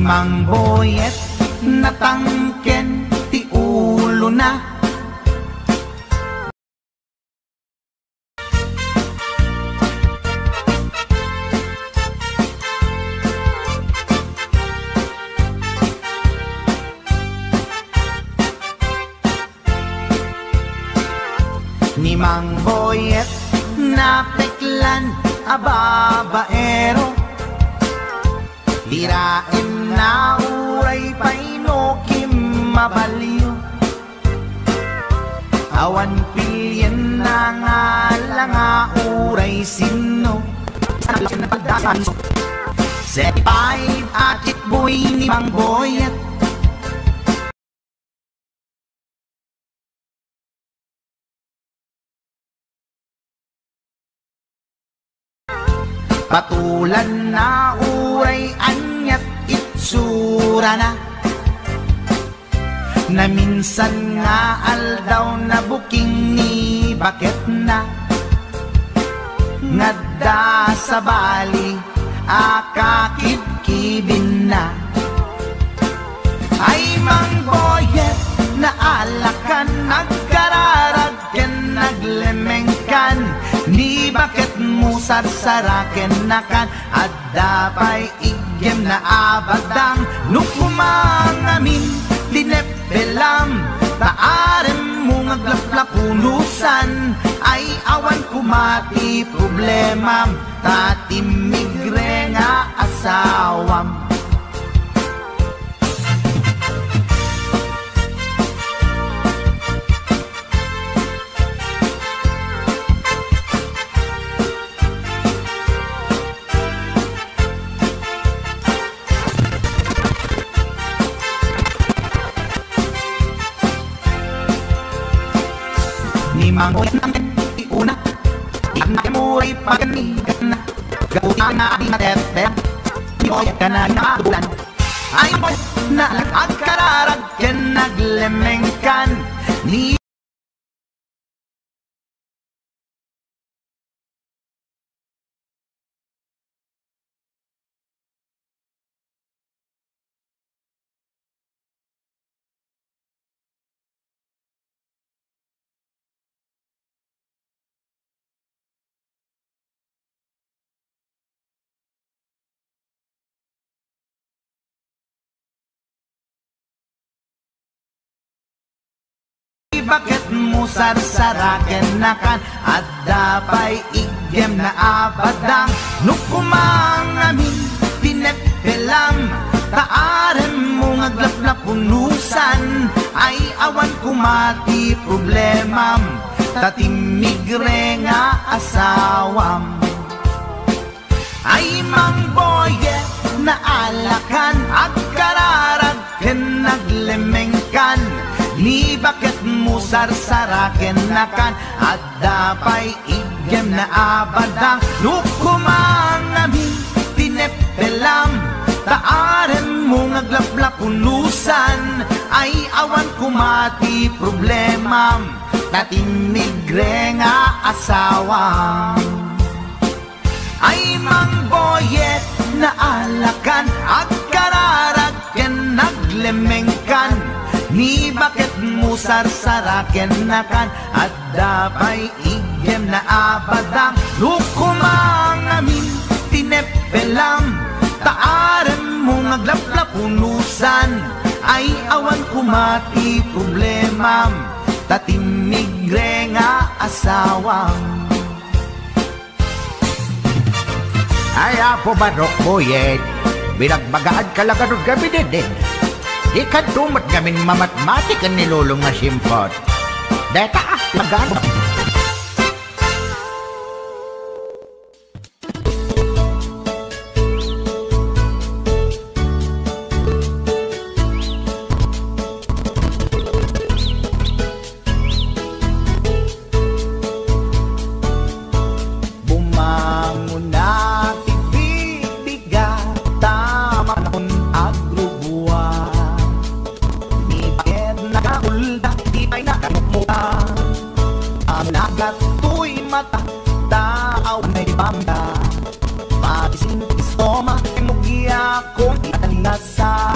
Mang Boyet natangken ti ulo na. Ni Mang Boyet napeklan a babaero, tirain na uray paino kim mabaliw. Awan pilyen na nga lang nga uray sino na pagdasan so. 75 atit boy ni Mang Boyet, patulan na uray anyat itsura na. Na minsan nga aldaw na buking ni bakit na. Ngadda sa bali akakibkibin na. Ay Mang Boyet na alakan, nagkararagken naglemengkan, ni bakit mo sarsaraken nakan, at dapay igem na abadang nukumangamin dinepelam, taarem mo ngaglaplapunusan, ay awan kumati problemam, tatimigre nga asawam. Ni Mang Boyet nang iuna, iyan na kemuray paganigan na, gabuti nga di matete, ni Boyet ka na inabulan. Ay Mang Boyet na agkararagken naglemengkan, ni bakit mo sarsaraken nakan, at dapay igem na abadang nukumangamin tinepelam, taarem mo ngaglaplapunusan, ay awan kumati problemam, tatimigre nga asawam. Ay Mang Boyet na alakan, agkararagken naglemengkan, ni bakit mo sarsaraken nakan, at dapay igem na abadang nukumangamin tinepelam, taarem mo ngaglaplapunusan, ay awan kumati problemam, tatimigre nga asawam. Ay Mang Boyet na alakan, agkararagken naglemengkan, ni bakit mo sarsaraken nakan, at dapay igem na abadang nukumangamin tinepelam, taarem mo ngaglaplapunusan, ay awan kumati problemam, tatimigre nga asawam. Ay apo Barok Boyet, binagbagaan ka lang ganun kami din. Di ka tumat gamin mamatmatik ang nilulong nga simpot. Deta magano. Gato'y mata, taaw na ibanda, patising istoma, mugya kong italingasan.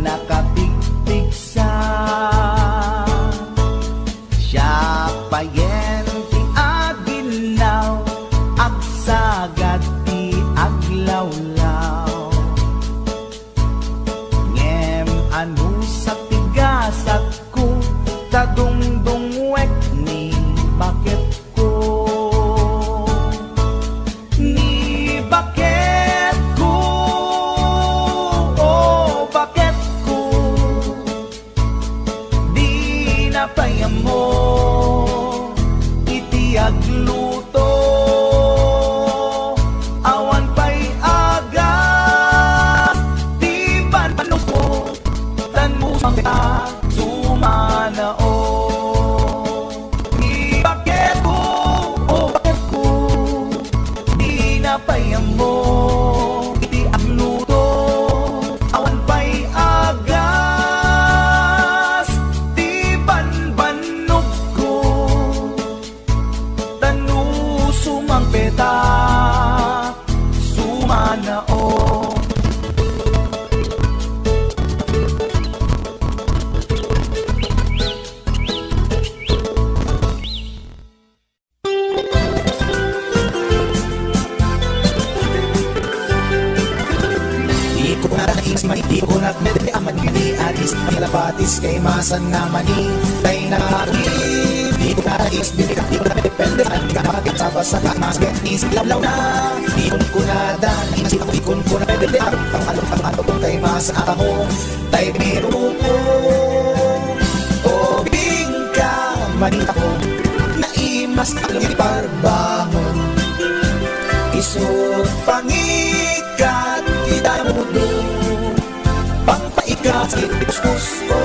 nakatigtigsa. Siya payen ti aginaw, agsagad ti aglawlaw. Ngem anu sa tigasat ko, tadungdungwek ni bakit ko. Ni bakit ko, oh bakit ko, di napayam mo iti agluto. Awan pa'y aga, di banpanog ko, tanmusang kita sumanao. Ni bakit ko, oh bakit ko, di napayam mo iti agluto. Awan pa'y agas, di banbanog ko, tanusumang peta sumanao. Di ko na nais mani, di ko na medete aman ni atis, panglapatis kay masan na mani, tay nakakit. Di ko na nais binita, di ko na depende, ang kapagit sa basa ka, mas genis, lawlaw na. Di ko na dani, mas di ko na medete, pang-alok kung tay masa ako, tay meron ko. O bingka, manita ko, naimas along iparbangon, isot pangikat, idamudo, pangpaikat, ipuskus ko.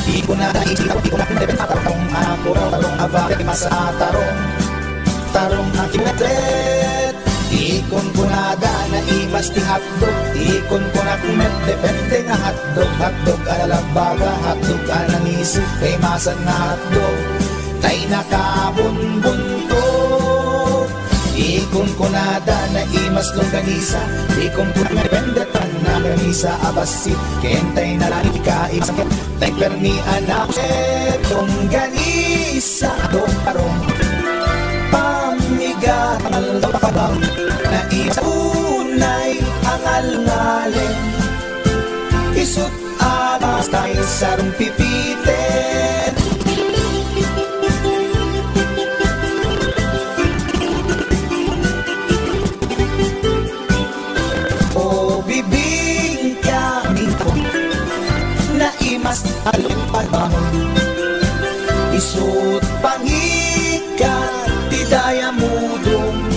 Di ko na naisitaw, di ko na pinrepenta, tarong ako, tarong abake, masa tarong akimetret. Ikon ko na na imas ti hotdog, ikon ko na kumet, depende nga hotdog alalabaga, hotdog ananisi, kay masan na hotdog, tay nakabunbunto. Ikon ko na na imas longganisa, ikon ko na depende tan na ganisa, abasit, kentay na lang ikaimasakit, tay perni anak, longganisa, parong pamigat ang lapabang na isunay ang alngalen, isut agas tayo sarong pipitin. O bibing kami ko na imas along pagbangon, isut pangikat daya mudong,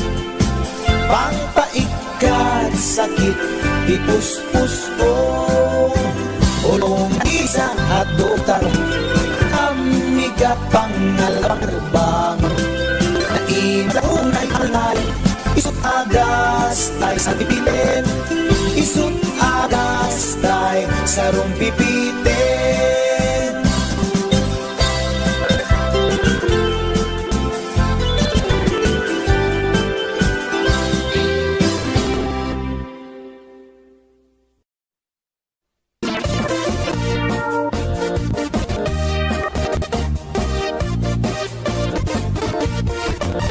pangpaikat sakit, ipuspus ko, ulong isa at doktor, amiga pangalabang, naimlaong ay alay, isut agas tay sa pipilin, isut agas tay sa rumpipitin.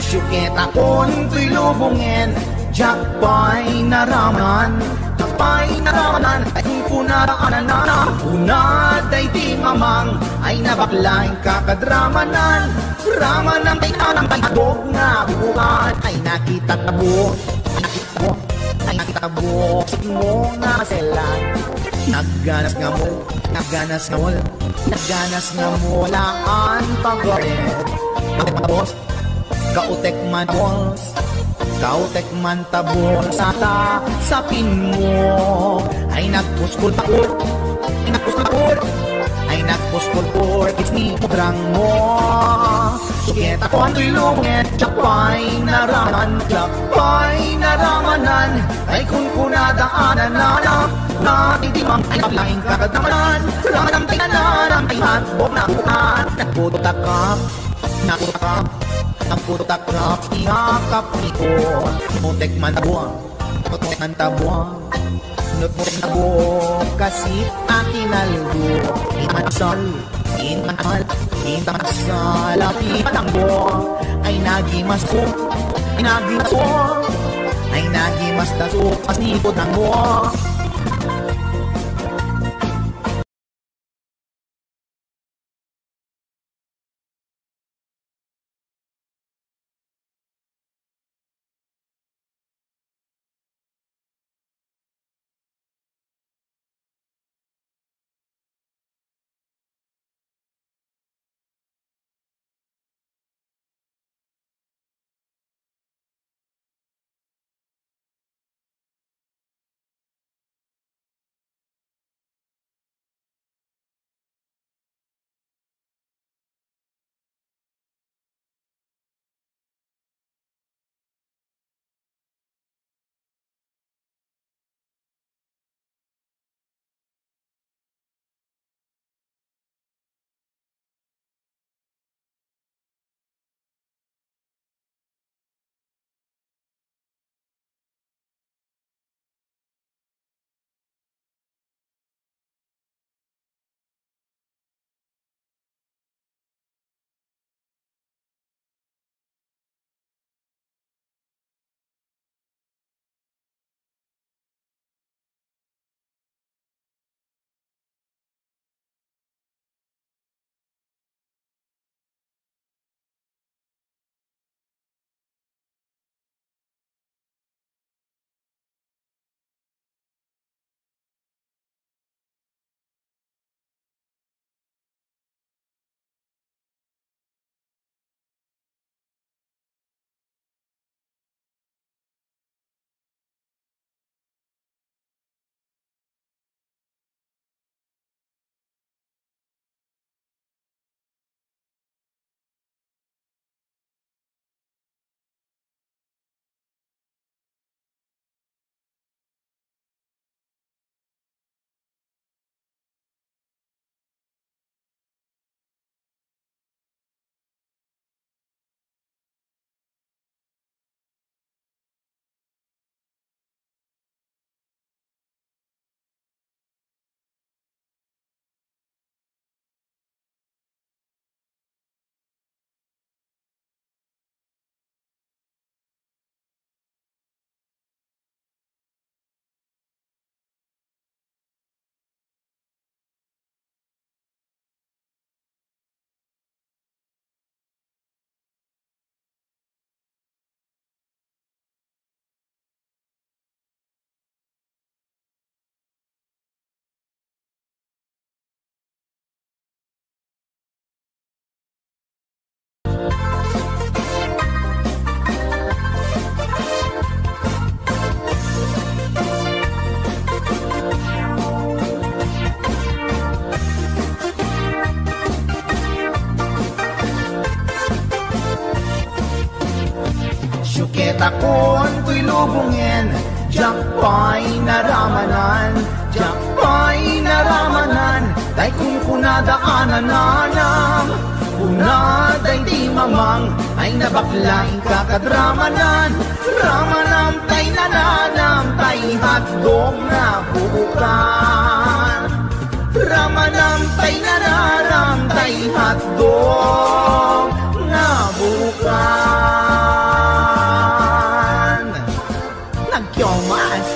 Syukit akon tuy lubungin, jakpay naraman, takpay naraman, ay punaraanan na, punaday di mamang, ay nabaklain kakadramanan, ramanan ay anang ay hadog nga buwan, ay nakita tabo, ay nakita tabo, mo nga selan, nagganas nga mo, nagganas nga mo, laan pag-orin, tapos, kautek man balls, kautek man tabol sa sapin mo, ay nagpuskul pakul, ay nagpuskul pakul, ay nagpuskul por, it's me, pudrang mo. Sukit ako na'y lungit, Jakpay naramanan, ay kunadaanan na hindi mang ay naglaing kakadamanan. Ramadam tayo nananam, ay hatbog na bukan. Nagputakap, iyakap ko. Mutek man tabuang, Nutmutek na buo, kasi akin aldo. Intamasal, api matangbo. Ay nagimaso, ay nagimastaso, pas nipod ng buo. Takon ko'y lubungin, Jakpay naramanan, Day kung kunadaanan nanang, Kunaday di mamang, Ay nabaklaing kakadramanan, Ramanam tay nananam, Tay hatdog na buukan. Ramanam tay nananam, Tay hatdog na buukan. Nagkyomas.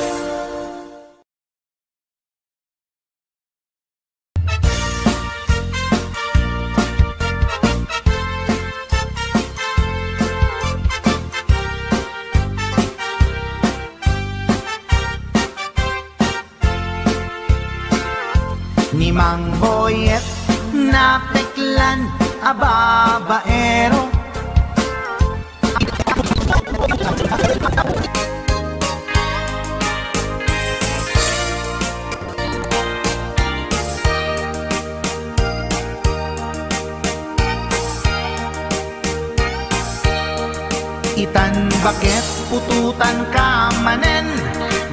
Ni Mang Boyet na peklan ababaero, itan bakit pututan ka manen,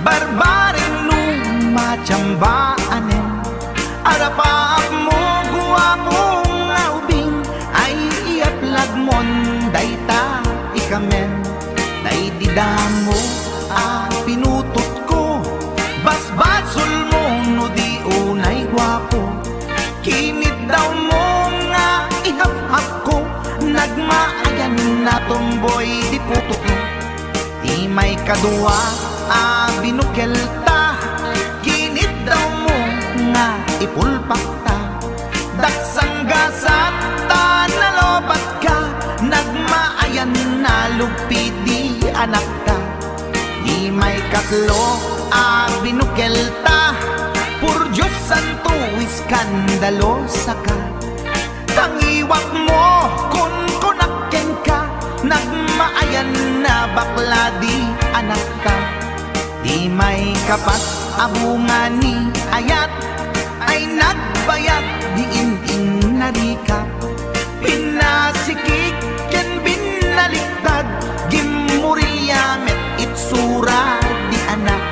barbaring lumachambaanen. Arapaap mo guwapong ubing, ay iaplag mon dayta ikamen. Day didamo pinutot ko, basbasul mo no di unay guwapo. Kinit daw mo nga ihaf-haf ko, nagmaayan na tomboy di puto ko. Di may kadua binukelta, kinit daw mo nga ipulpak ta. Daksang gasat nalobat ka, nagmaayan na lupit di anak ka. Di may katlo binukelta, pur Diyos santo iskandalosa ka. Tangiwak mo kun kunakken ka, nagmaayan na bakla di anak ka. Di may kapat abungan ni ayat, ay nagbayag di inding narikap. Pinasikik ken binaliktad, gimurilyamet itsura di anak.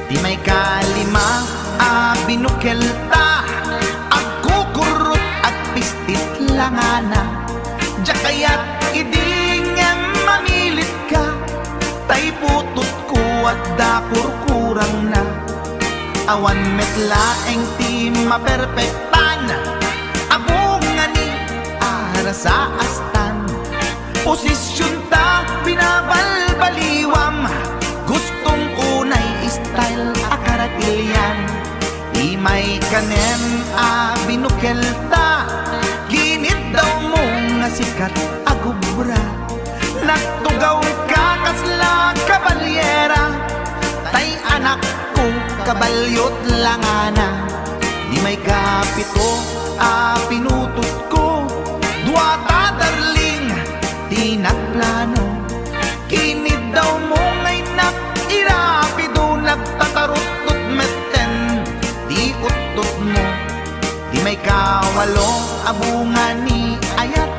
Di may kalima binukelta, agkukurot at pistit langana. Jakayat idingem mamilit ka, tay putot ko at dakur kurang na. Awan metlaeng ti maperpektan, abungan ni ara sa astan. Posisyon ta binabalbaliwam, gustong unay style akaratilyan. Di may kanen binukelta, ginit daw mo nga sikat agubra. Nagtugaw ka kasla kabalyera, tay anak ko kabalyot langana. Di may kapito pinutot ko, duwata darling di nagplano. Kinid daw mo ngay irapido, nagtatarot-tot meten di utot mo. Di may kawalo abungan ni ayat,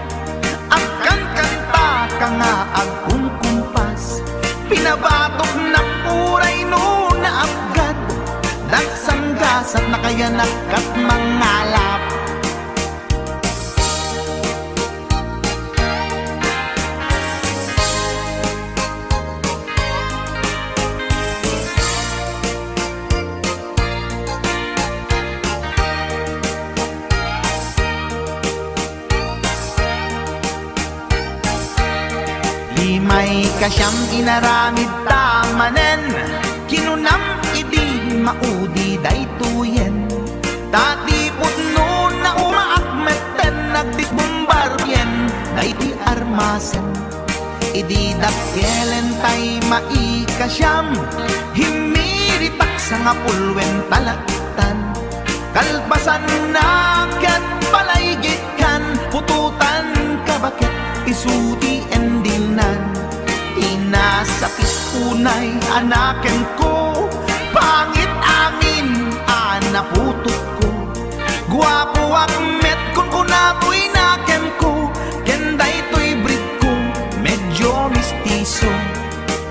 akan kanta ka nga agkumkumpas. Pinabatok na puray no na abgad, dagsang gasat na kaya nakat mangalap. Di may kasyam inaramid tamanen, kinunam idi maudi daytoyen. Tatipot no na umaakmeten, nagdisbombaryen dayti armasen. Idi dakkelen tay maikasyam, himiritak sa nga pulwen talaktan. Kalpasan na kat palaygit kan, pututan ka bakit isuti endingnan. Inasakit unay anaken ko, pangit amin anaputot ko. Guwapo akmet kun kunapoy naken ko, kenday to'y breed ko medyo mistiso.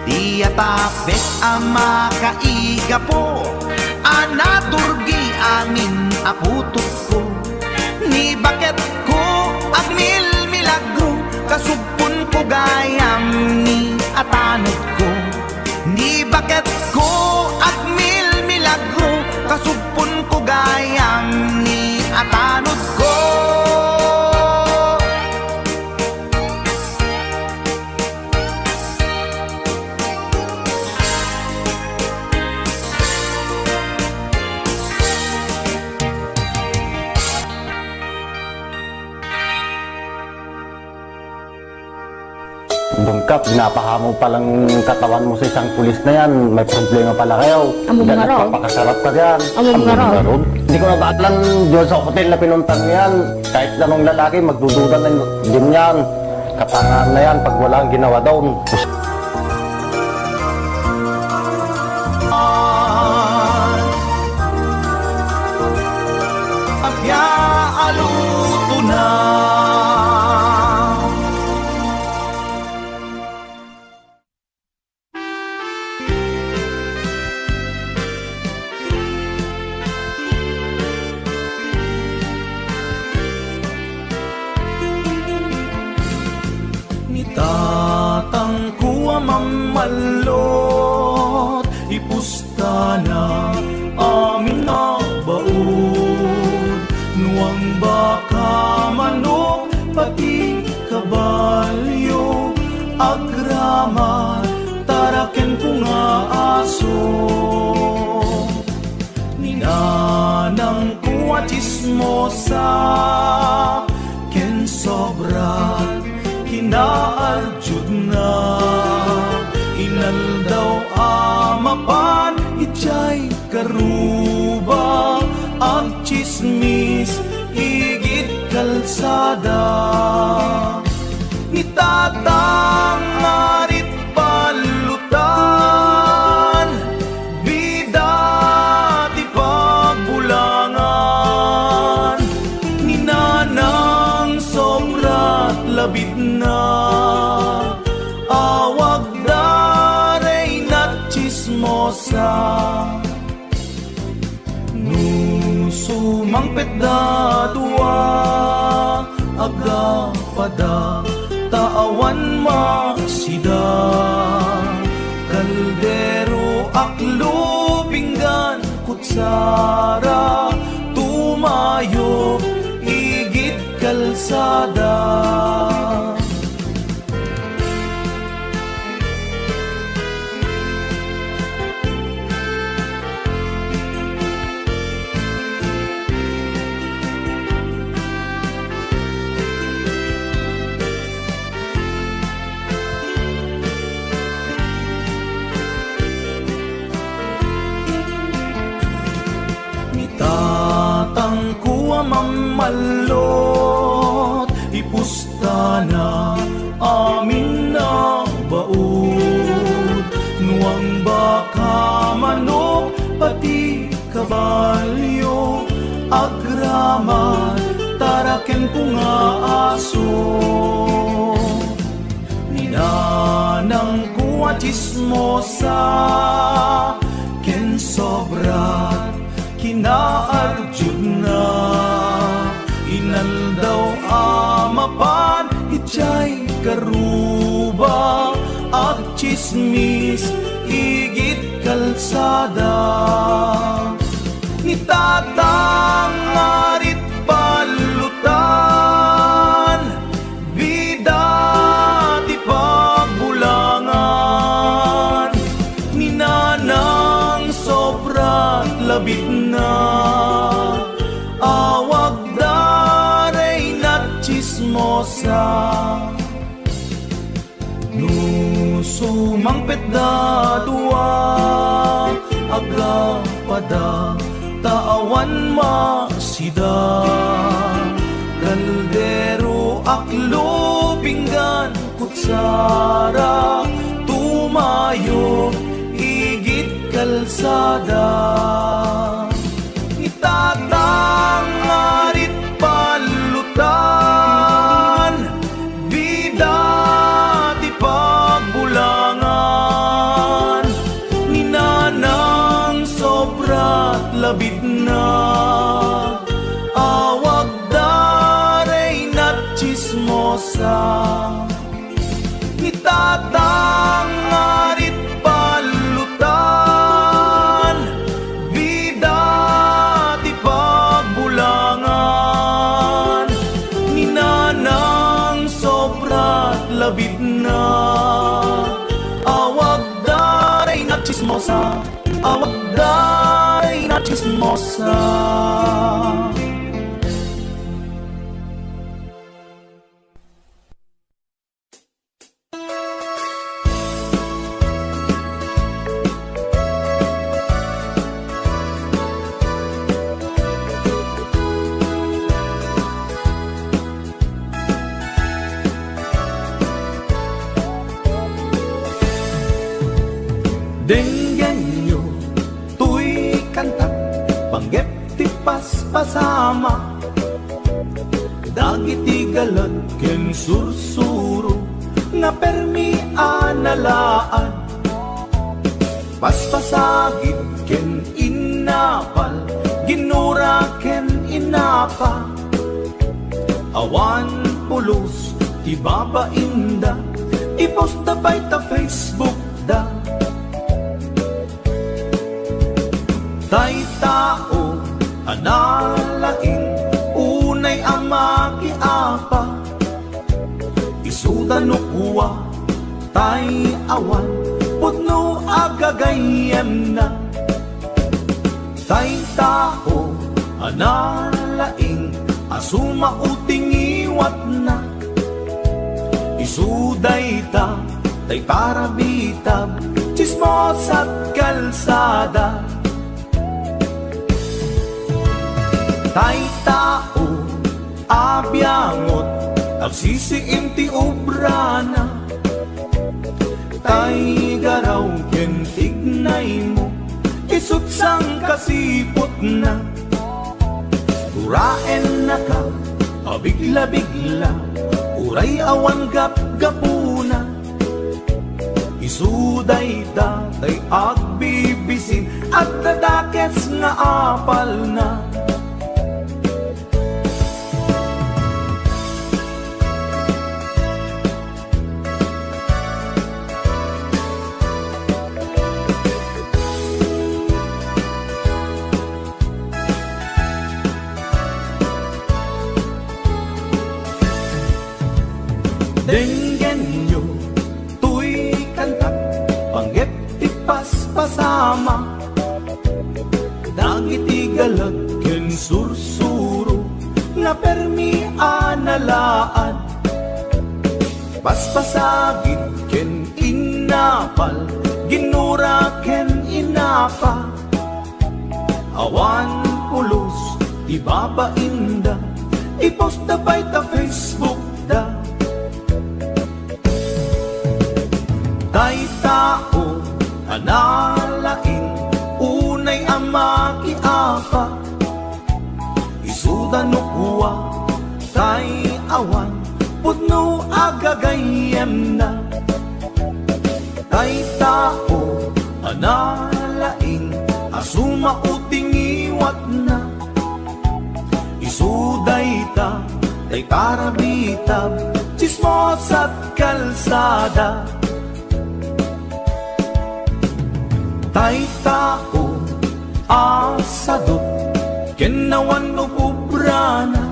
Di atapek ama kaiga po, anaturgi amin aputot ko. Ni bakit ko agmil milagro, kasupon ko gayam ni atanod ko. Ni bakit ko agmil milagro, kasupon ko gayam ni atanod ko. Bungkap, ginapahamo palang katawan mo sa isang pulis na yan. May problema pala kayo. Amo mga raw. Nagpapakasarap ka diyan. Amo mga raw. Hindi ko nabaalan doon sa hotel na pinuntan yan. Kahit anong lalaki, magdududa na din yan. Katangahan na yan pag wala ang ginawa doon. Aluto na nitatangkuwa mamalot ipusta na amin na baon nuang baka manok pati kabalyo agrama taraken ko nga aso ninanang kuwa chismosa ken sobrat kinaaljud na inal daw amapan ichay karuba ang chismis igit kalsada nitatang ngarit palutan bida ti pagbulangan ninanang sobrat labit na awag daray na chismosa sumangpet da dua aga pada taawan masida kaldero aklo pinggan kutsara tumayo igit kalsada tatangkuwa mamalot ipusta na amin na baon nuang baka manok pati kabalyo agraman taraken ko nga aso ninanang kuwa chismosa ken sobrat kinaaljud na inal daw amapan ichay karuba at chismis igit kalsada nitatang ngarit palutan bida ti pagbulangan ninanang sobrat labit na awag daray na chismosa sumangpet da dua aga pada taawan masida kaldero aklo pinggan kutsara tumayo igit kalsada itatang ngarit palutan bida ti pagbulangan ninanang sobrat labit na awag daray na chismosa nitatang ngarit palutan bida ti pagbulangan ninanang sobrat labit na awag daray na chismosa awag daray na chismosa. pasama dagiti galad ken sursuro nga permi analaan paspasagit ken inapal ginura ken inapa awan pulos ibabainda iposta by ta Facebook da tay tao analaing unay ama kiapa isudan no kuwa tay awan putno agagayem na tay tao analaing asuma uting iwat na isuday ta tay para bitab chismos at kalsada tay tao abyangot agsisiim ti obrana tay garaw ken tignay mo isutsang kasipot na uraen na ka abigla-bigla uray awan gap-gapuna isuday datay agbibisin at dadakes nga apal na denggen nyo tuy kantak panggep ti paspasama dagiti galag ken sursuro nga permi analaan paspasagit ken inapal ginura ken inapa awan pulos ibabainda iposta by ta Facebook da tay tao analaing unay ama kiapa isudan no kuwa tay awan putno agagayem na tay tao analaing asuma uting iwat na isuday ta tay para bitab chismos at kalsada tay tao asadot kenawan no pubrana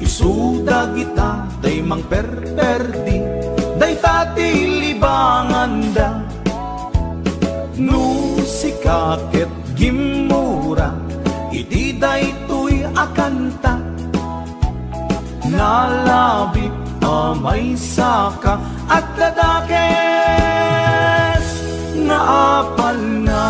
isuda kita tay mang perperdi day tati libanganda no sikaket gimura iti day tuy akanta nalabit amay saka at ladakes na apal na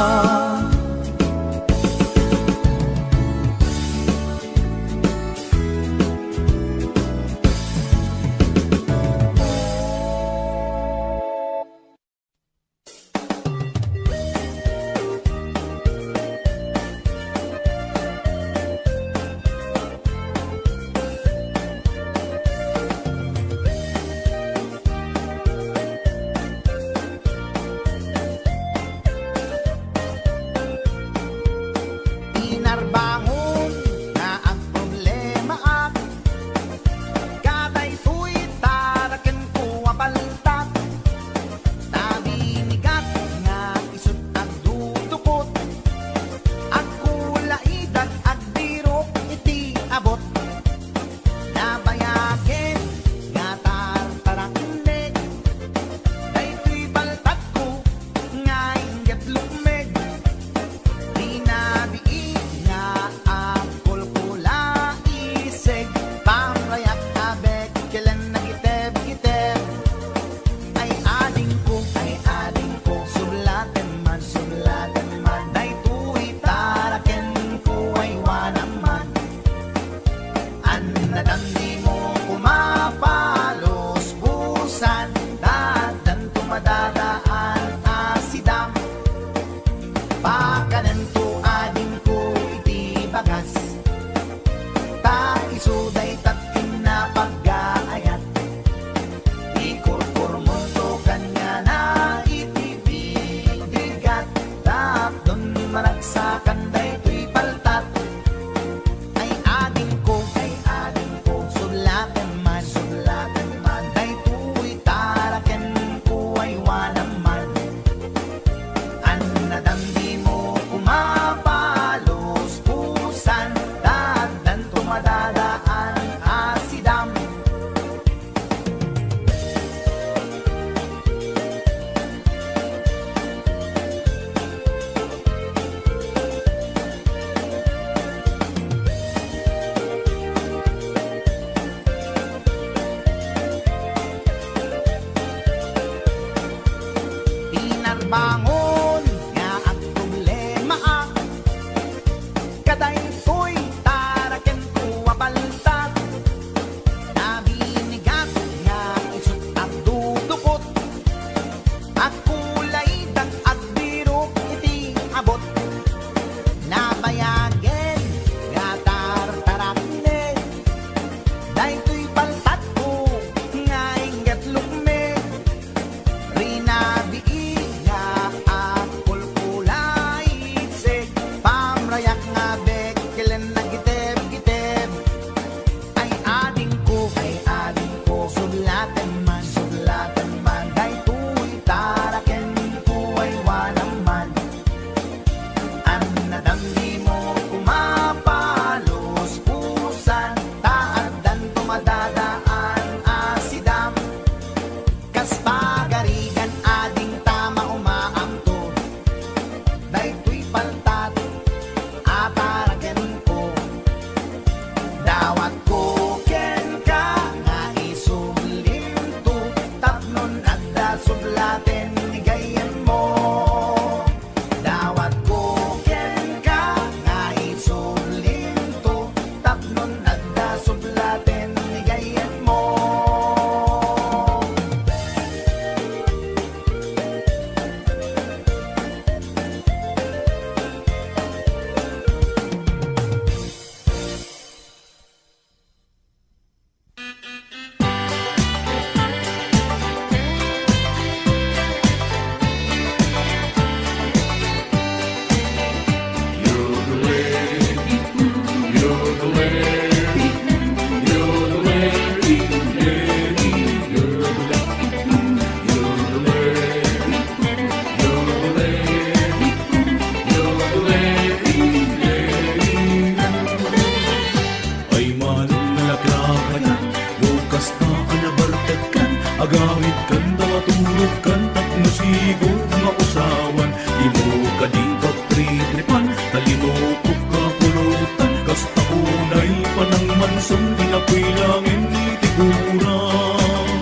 panang mansong tinapoy langin itigurang.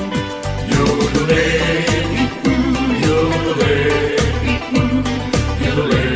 Yodole, yodole, yodole,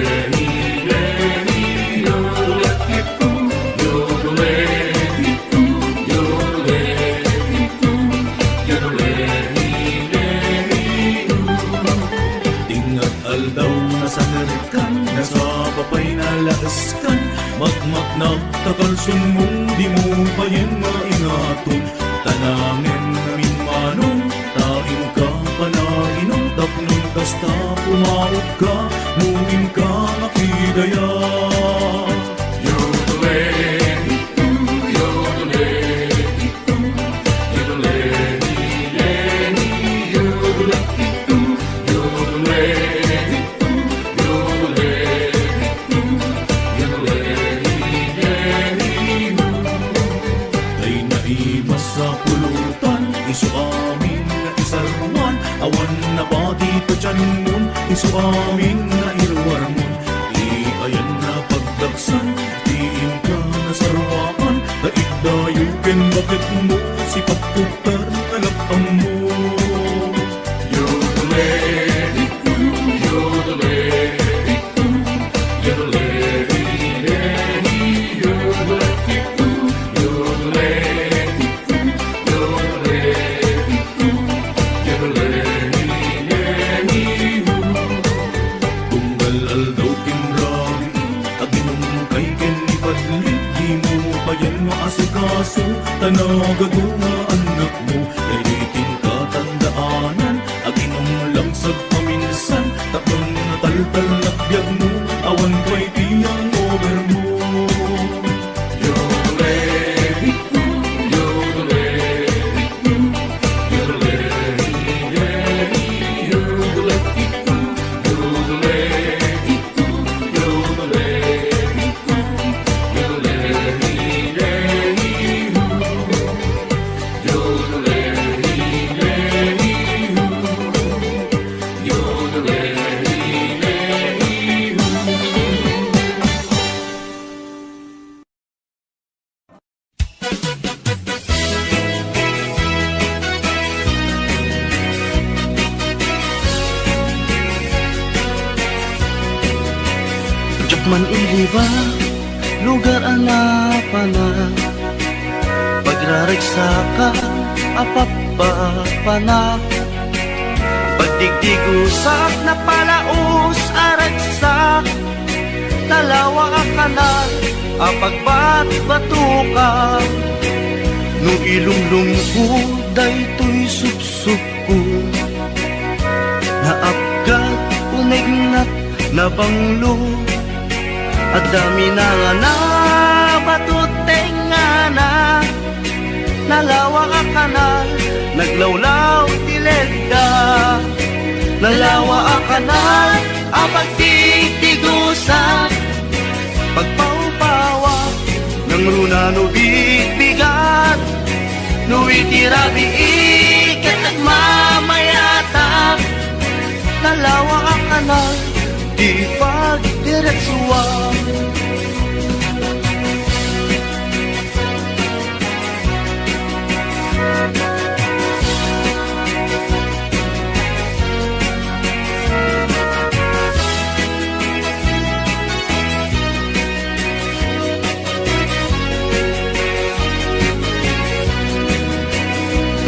papay na laaskan, matmat na takalsun mong di mo pa yan maingaton. Tanangin namin manong, taing ka panainong, tapnong kasta pumaot ka, mungin ka makidaya. Yodole, yodole, yodole, yodole, yodole. Sa pulutan, isu amin na isarwan, awan na pati pa dyan mun, isu amin na irwarmon. Ayan na pagdaksan, diin ka na sarwaan, daigdayukin bakit mo, si pagputar talapang mo. Yodole, yodole, yodole, yodole, yodole. Asikaso, tanagado nga anak mo, kaitin ka tandaanan, aginom lang sa paminsan, tapon na taltal na biyag mo, awan ko'y tiyang over mo. Yodole, yodole, yodole, yodole, yodole, yodole. Man iliba, lugar ang napana, pagrariksa ka, apapapana, pagdigdigusak na palaus aragsak, talawa ka na, apagbat-bato ka, nung ilumlum ko, dayto'y sup-sup ko, naapgat, unignat, nabanglo, at dami na nga na batuteng nga na, nalawa ka kanal, naglawlaw tilegda, nalawa ka kanal, apag tigtigusa, pagpaupawa, ng runa no bigbigat, no itirabi ikat at mamayata, nalawa ka kanal, di pagdiretsuan.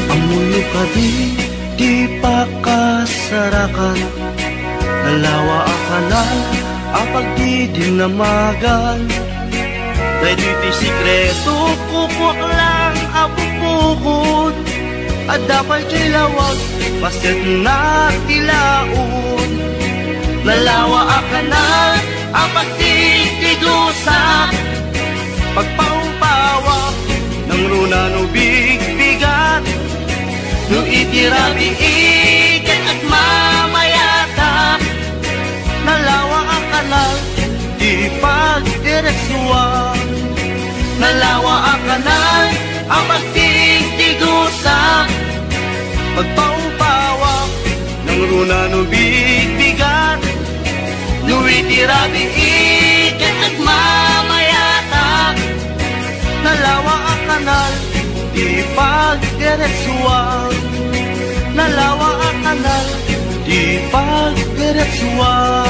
Amuyo ka di pa kasarakan, nalawa akanal, apag di dinamagan, dahil ito'y sikreto, kukwak lang apupukod, at dapat siya'y lawag, pasit na tilaon. Nalawa akanal, apag di tigusa, pagpaupawa, ng runa no bigbigat, no itirabi ikat at mamayata, nalawa ang kanal, di pagdireksuan. Nalawa ang kanal, ang pagtigtigusa, pagpaupawa, ng runa no bigbigat, no itirabi ikat at mamayata, nalawa pagdiretsuan, nalawa ang anal, di pagdiretsuan.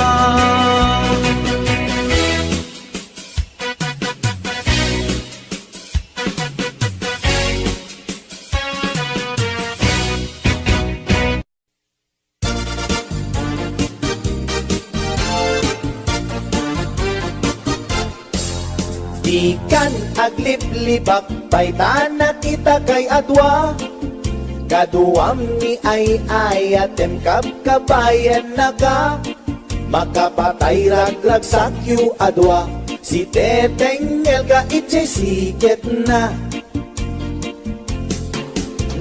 Ikan aglip-libak paitan na kita kay adwa, kaduam ni ay ayatem kabayan na ka, makapatay raglag sakyu adwa, si tetengel ka itse siket na.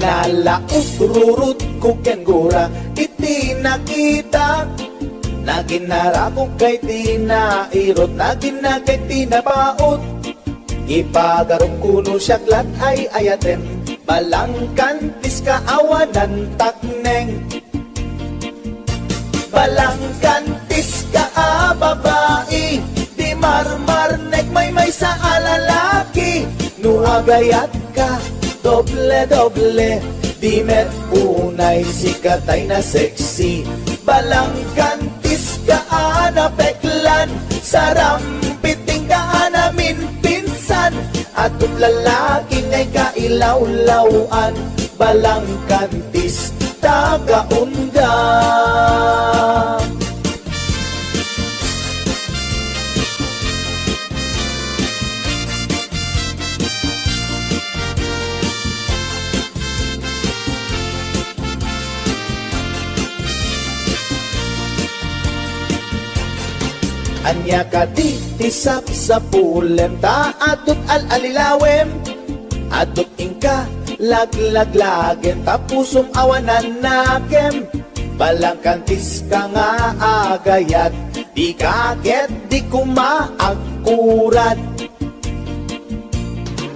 Nalaos rurut kuken gura iti nakita, naginarako kay tinairot, naginagay tinapaot, ipagarong kuno siyaglat ay ayatem, balangkantis kaawanan takneng. Balangkantis ka babae, di marmarnek may sa alalaki, nuagayat ka doble-doble, di met unay sikatay na sexy. Balangkantis ka anapeklan, sarampiting ka namin pinsan, atut lalaki ngay kailaw-lawan, balangkantis taga-unda. Anya ka di tisap sa pulem, ta adut al-alilawem, adut ingka laglaglagem, tapusong awanan nakem. Balangkantis ka nga agayat, di kaget di kumaagkurat.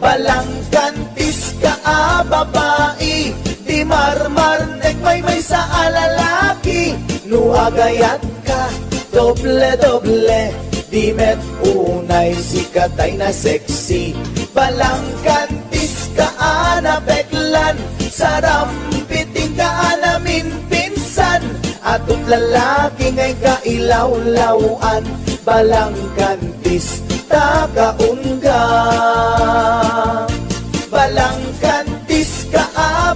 Balangkantis ka babae, di marmarnek may sa alalaki, nuagayat ka doble-doble, di met unay sikatay na sexy. Balangkantis ka anapeklan, sarampiting ka namin pinsan, atut lalaki ngay kailaw-lawan, balangkantis taga-ungga. Balangkantis ka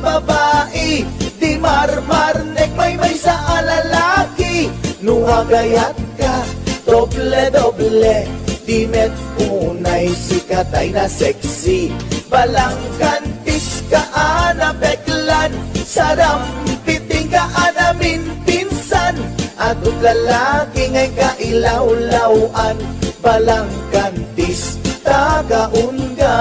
babae, di marmarnek may sa alalaki, nuagayat ka doble-doble, di met unay sikatay na sexy. Balangkantis ka anapeklan, sarampiting ka namin pinsan, atut lalaki ngay kailaw-lawan, balangkantis taga-ungga.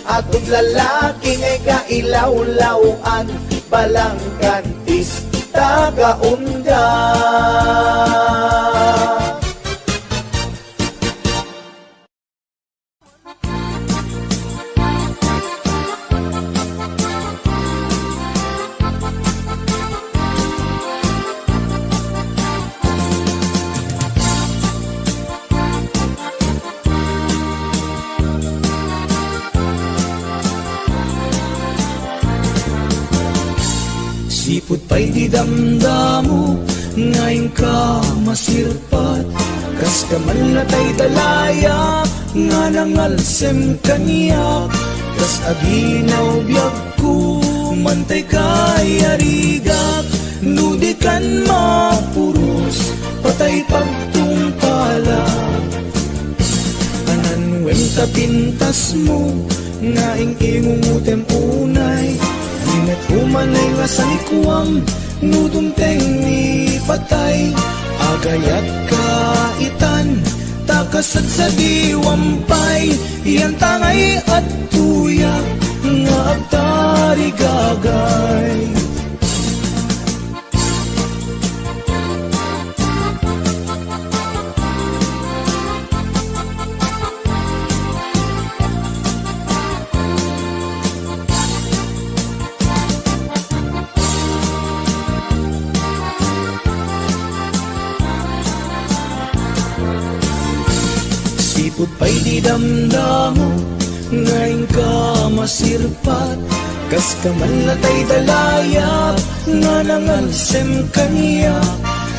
Atut lalaki ngay kailaw-lawan, balangkantis taga-unda. Sipot pa'y di damdamo, ngayon ka masirpat, kas ka malatay dalaya, nga nangalsem kaniyak, kas aginaw biyag ko, mantay kay arigak, nudikan mapuros, patay pagtungpala. Ananwem tapintas mo, ngaing ingumutem unay, inat umanay nga sa likuang, nudumteng ni patay, agayat kaitan, takasat sa diwampay, iyan tangay at tuyak, nga agtari gagay. Sipot pa'y di damdamo, ngayon ka masirpat, kas kamanlatay dalayap, nga nangalsem kaniya,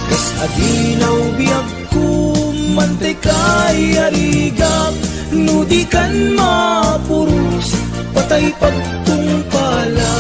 kas adinaw biyag ko, mantay kay arigap, nudi kan mapurus, patay pagtungpala.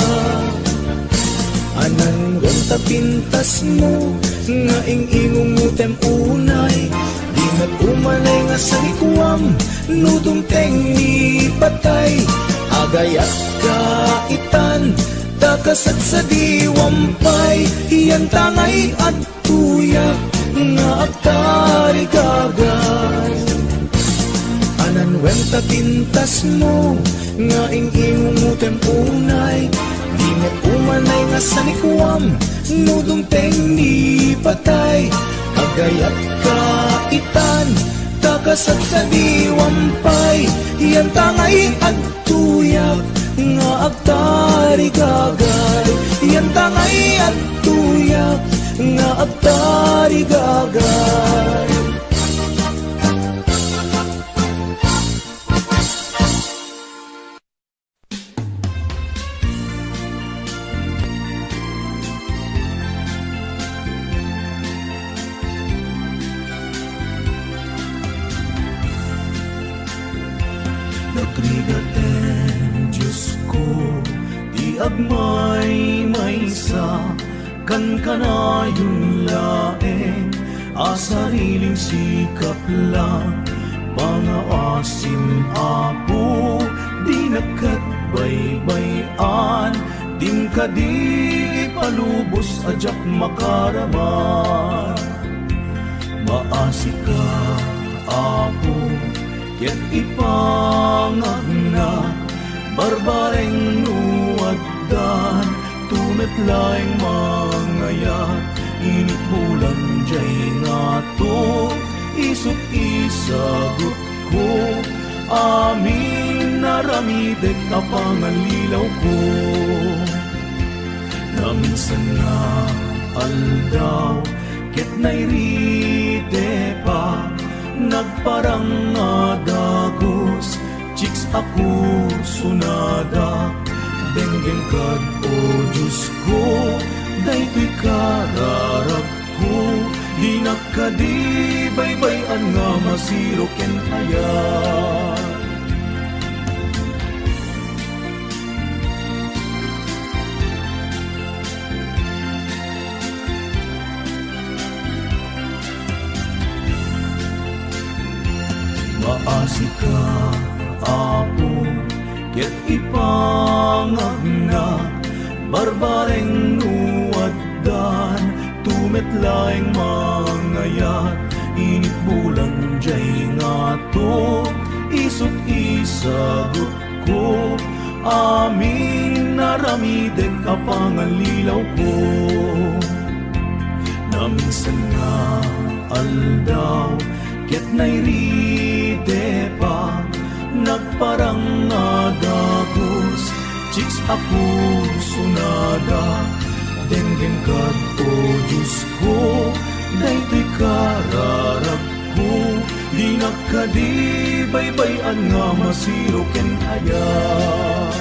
Anan gwanta pintas mo, nga ingingong mutem unay, di nag-umanay nga sa ikuam, nudumteng ni patay, agayat kaitan, takasat sa diwampay, iyan tangay at tuyak, nga agtarigagay. Anan wenta pintas mo, nga ingingong mutem unay, di nag-umanay nga sa ikuam, nudumteng ni patay, agayat kaitan, takasat sa diwampay, iyan tangay at tuyak, nga agtarigagay, iyan tangay at tuyak, nga agtarigagay. Nagrigaten, Diyos ko, di agmay maysa, kan kanayong laeng, sariling sikap lang, mga asim apo, di nakatbaybayan, din ka di palubos ajak makaraman. Maasi ka, apo, ket ipangagna, barbareng nuwaddan, tumet laing mangayat, init bulan jay nga to, isut isagot ko, amin naramidek kapanganlilaw ko. Naminsan nga aldaw, ket nairite pa, nagparang nga dagos, chicks ako sunada, denggen kad o Diyos ko, daytoy kararag ko, di nakadibaybayan nga masiro ken ayat. Maasi ka, apo, ket ipangagna, barbareng nuwaddan, tumet laing mangayat, init bulan jay nga to, isut isagot ko, amin naramidek kapanganlilaw ko. Naminsan nga aldaw, ket nairite pa, nagparang nga dagos, chicks ako sunada, denggen kad o Diyos ko, daytoy kararag ko, di nakadibaybayan nga masiro ken ayat.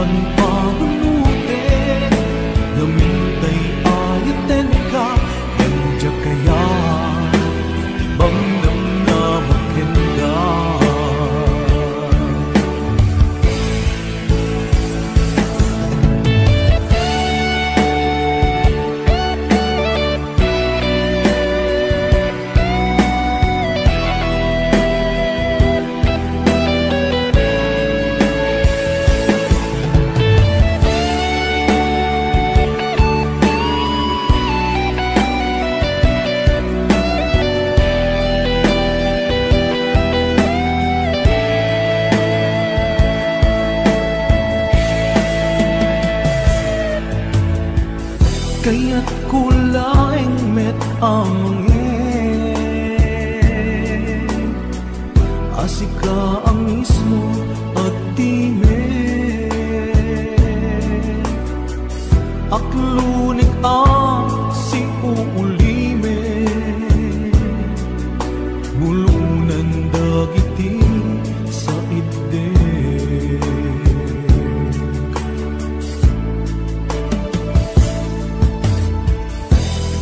panpanunute namintay ayaten ka Ganja kaya ibang namnamakin ka kaya't kulaing met amangin asika ang mismo at dime aklunik ang si uulime mulunan dagiti sa idde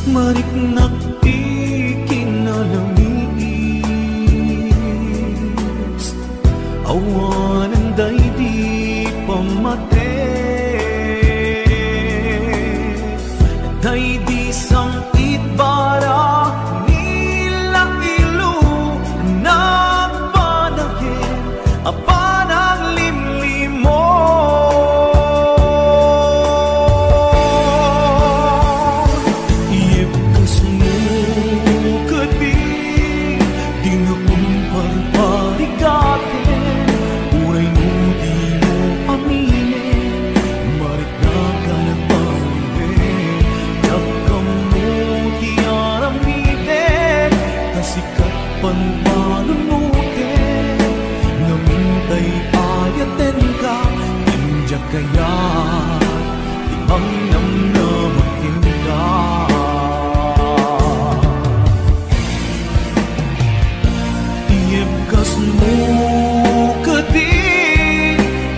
mariknak ikinalamis awanan day di pamate day di sangkit bara nila ilu nagpanagin apanang limlimo panpanunute namintay ayaten ka Ganja kaya ibang namnamakin ka iibkas mo kadi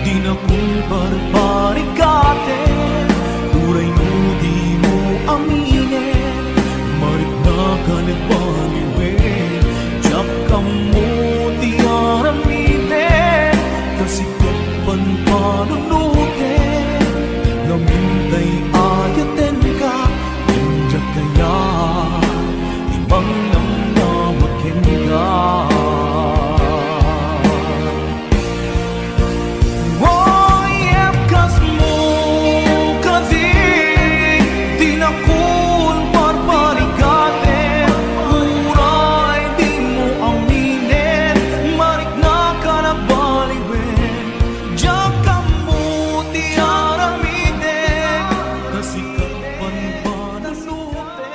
di na kung barbarikate uray mo di mo aminin marit na ka nagbaliwin kamu tiaramide kasikot panpanunute namintay ayaten ka Ganja kaya ibang namnamakin ka iibkas mo kasi di na kun barbarikate uray di mo aminin marik na ka nagbaliwin diyak ka mo tiaramide kasikat panpanunute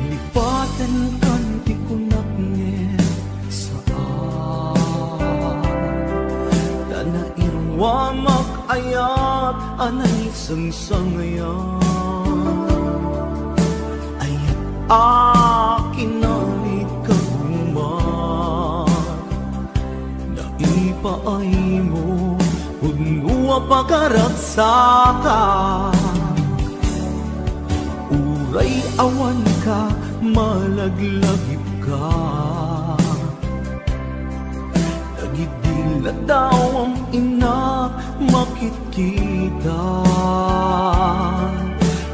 lipatan kan ti kunakngen saan dana irwa makayat anay sangsangayan ayat akin nalit kagumat na ipaay mo unwa pagkaragsakan uray awan ka malaglagip ka nagidila daw ang ina makitkita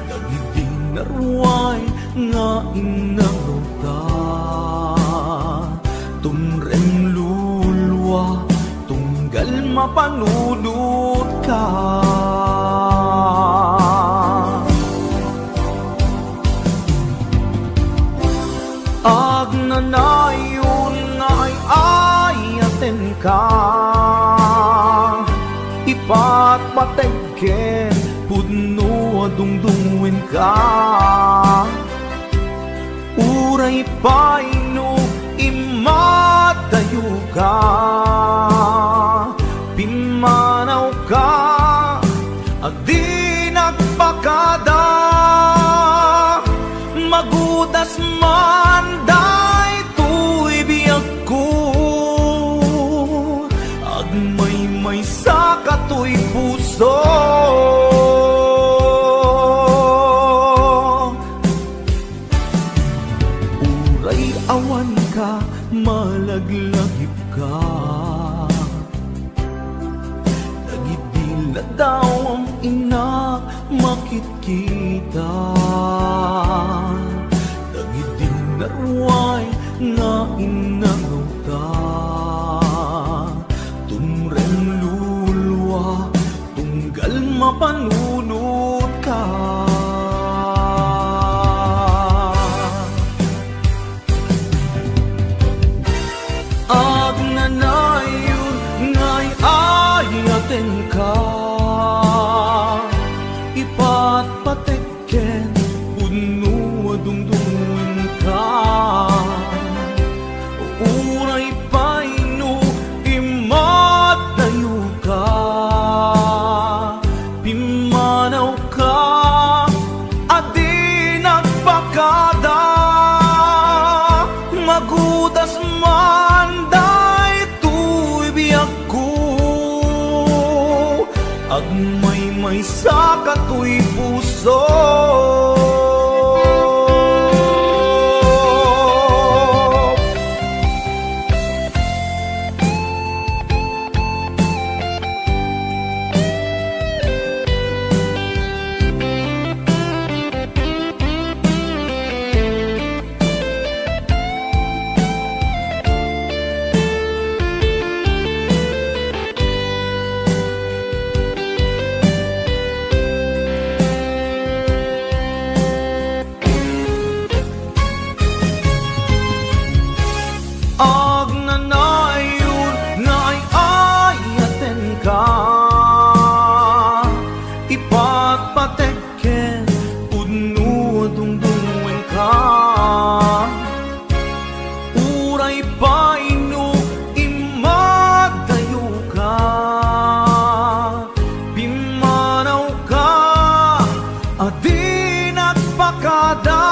nagidinarway nga inaruta tumrem lulwa tunggal mapanudot ka agnanayon nga ay ayaten ka ipat patengken pudno dungdungwen ka uray paino imatayo ka pimanaw ka adi nagpakada magudas man day tuy biyag ko agmay sa katoy puso uray awan ka malaglagip ka nagidila daw ang ina makitkita nagidil narway nga inangaw ta tumren lulwa tunggal mapanunod ka agnanayon ngay ayaten ka ipatpateken puno dungdungin ka uray paino imatayo ka pimanaw ka adi nagpakada magudas man day tuy biyag ko agmay sa katoy puso agnanayon ngay ayaten ka ipatpateken pudno dungdungin ka uray paino imatayo ka pimanaw ka adi nagpakada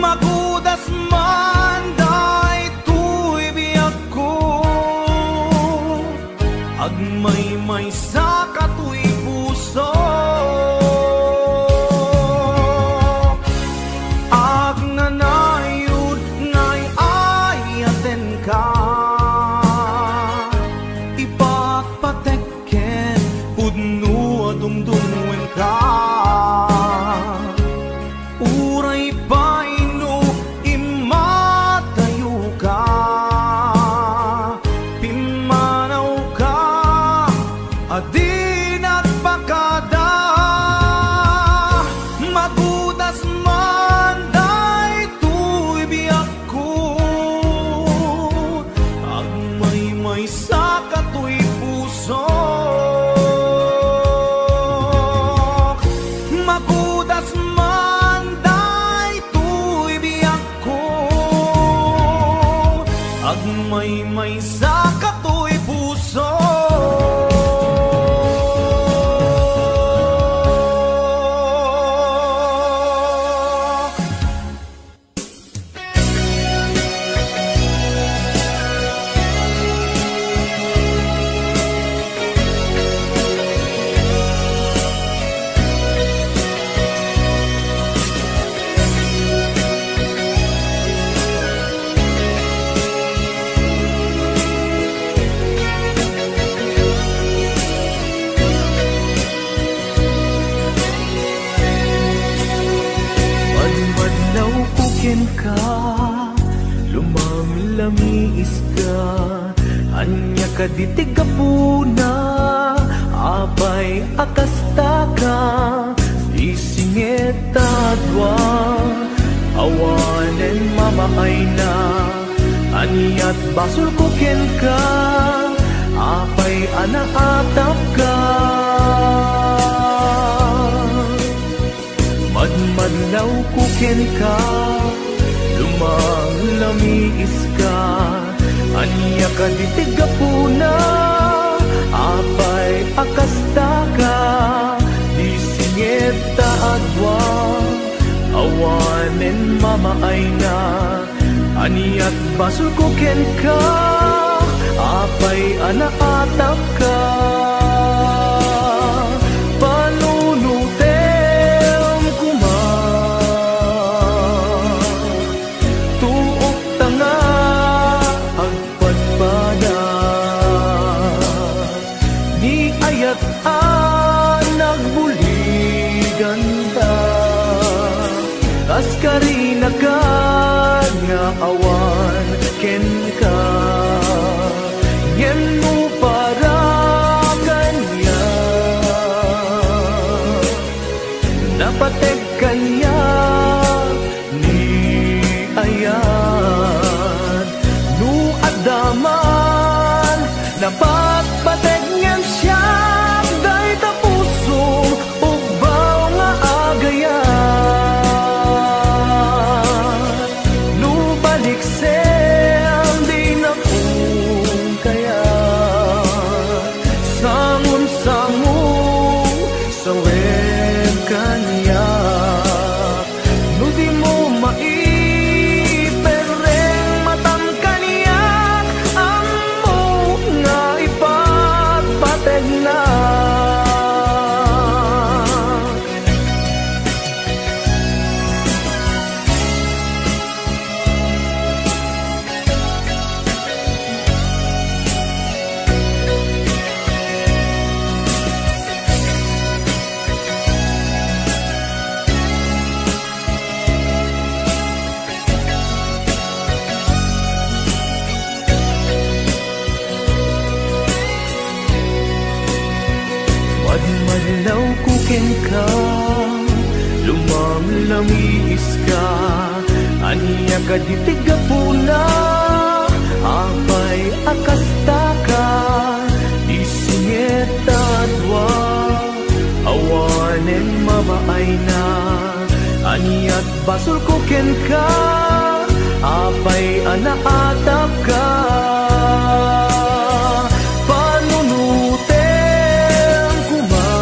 magudas man day tuy biyag ko agmay sa katoy puso agnanayon ngay ayaten ka ipatpateken pudno dungdungin ka uray paino imatayo ka pimanaw ka adi nagpakada magudas man day tuy biyag ko agmay sa katoy puso magudas man day tuy biyag ko agmay sa katoy puso ka lumamilamiis ka anya kaditiga puna apay akasta ka isingitadwa awanen mamaay na aniat basul ko ken ka apay anaatap ken ka, lumang lamiis ka, anya ka ditigapuna, apay akasta ka, di singeta adwa, awanen mamaay na, aniat basul ko ken ka, apay anaatap ka. Panunutem kuma, tuok tanga agpadpada, ni ayat nagbuligan ta, kaskari na ka nga awan ken ka, yen mo para kanya, napatek kanya ni ayat, nu adaman napagpatek ngem siya, day tapusong ugbaw nga agayan, nu balik sem di na kung kaya, sangun-sangun sa web kanya, nu di mo maipereng matam kanya, ang mo nga ipagpateg na. Madlaw ko ken ka, lumamlamiis ka, anya ka ditigapuna, apay akasta ka, isingeta adwa, awanen mamaay na, aniat basul ko ken ka, apay anaatap ka. Panunutem kuma,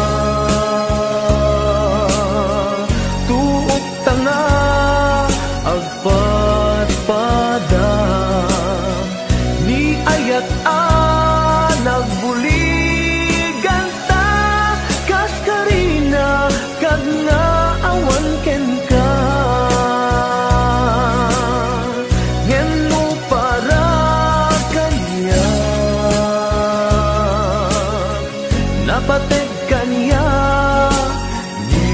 tuok tanga agpadpada, ni ayat nagbuligan ta, kaskarina kag nga awan ken ka, ngem mo para kanya, napatek kanya ni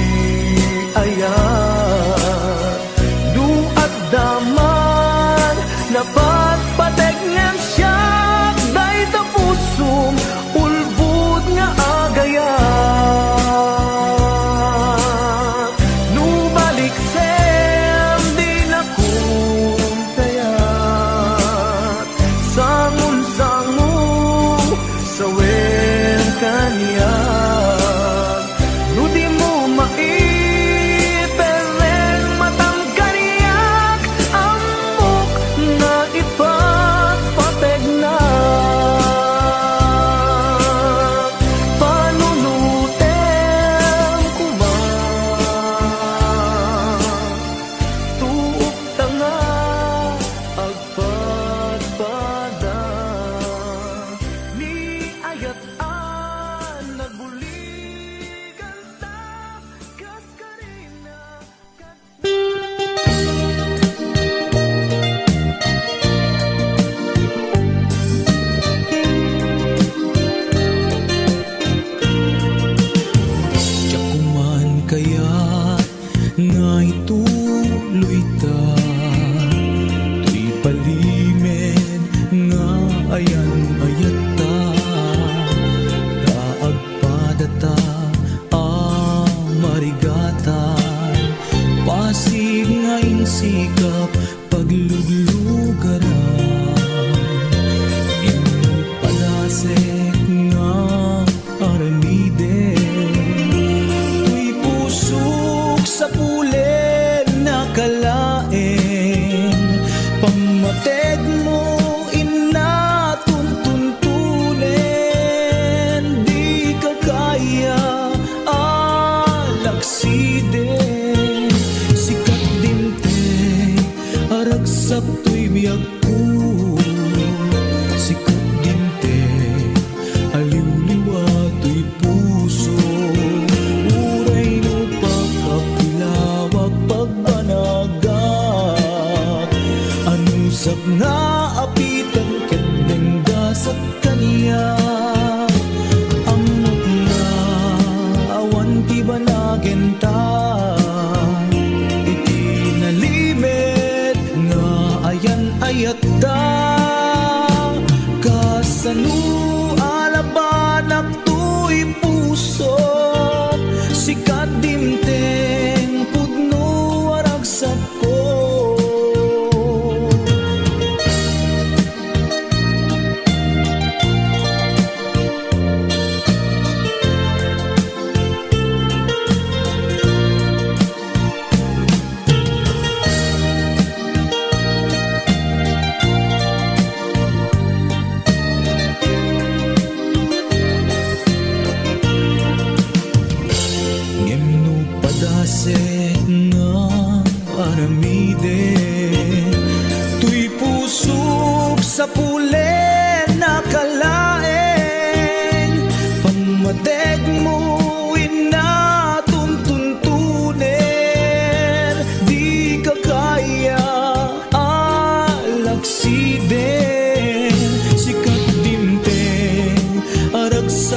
ayat, du addaman napagpatek ngem siya, day tapusum ulbud nga agayat, nu balik sem di na kung kayat, sangun-sangun sa wen kanya, nu di mo maipereng matang kaniyak, amok nga ipagpateg na. Panunutem kuma, tuok tanga agpadpada, ni ayat nagbul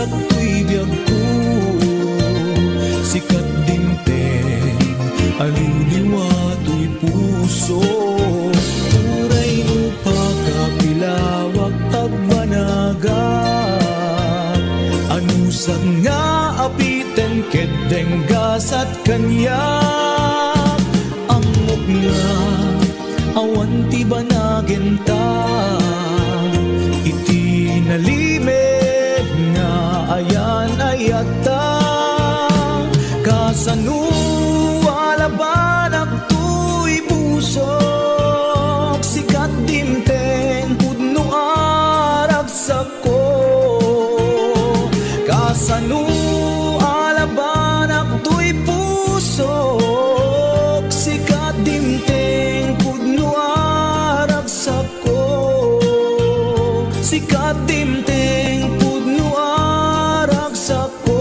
tuy biyag ko. Sikat dinten, aliw liwa tuy puso. Turay mo pagkapilawak tagbanagat. Anusag nga apiten kedeng gasat kanyak. Amok nga awan ti banagenta. Iti nalimed nga ayan ayata. Kasano alabanak tuy pusok. Sikat dimten pudno aragsak ko. Kasano alabanak tuy pusok. Sikat dimten pudno aragsak ko. Sikat dimten pudno aragsak ko.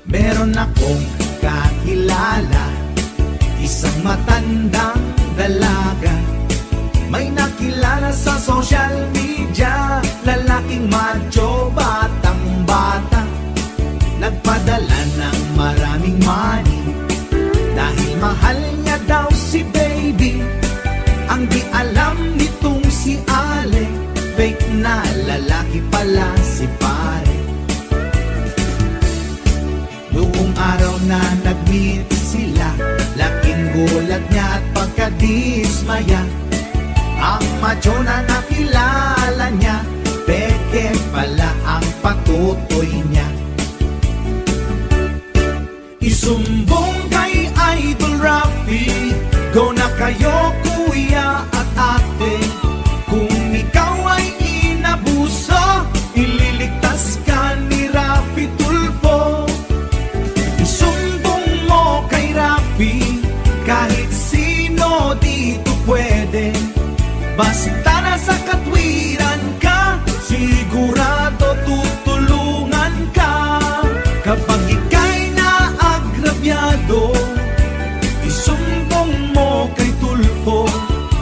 Meron akong kakilala, isang matandang dalaga. May nakilala sa social media, lalaking macho, batang bata. Nagpadala ng maraming money, dahil mahal niya daw si baby. Ang di alam nitong si Ale, fake na lalaki pala si pare. Noong araw na nag-meet sila, laking gulat niya at pagkadismaya. Ang macho na nakilala niya, peke pala ang patutoy niya. Isumbong kay Idol Rafi, go na kayo kuya at ate. Kung ikaw ay inabuso, ililigtas ka ni Rafi Tulfo. Isumbong mo kay Rafi, kahit sino dito pwede. Basta nasa katwiran ka, sigurado tutulungan ka. Kapag ika'y naagrabyado, isumbong mo kay Tulfo.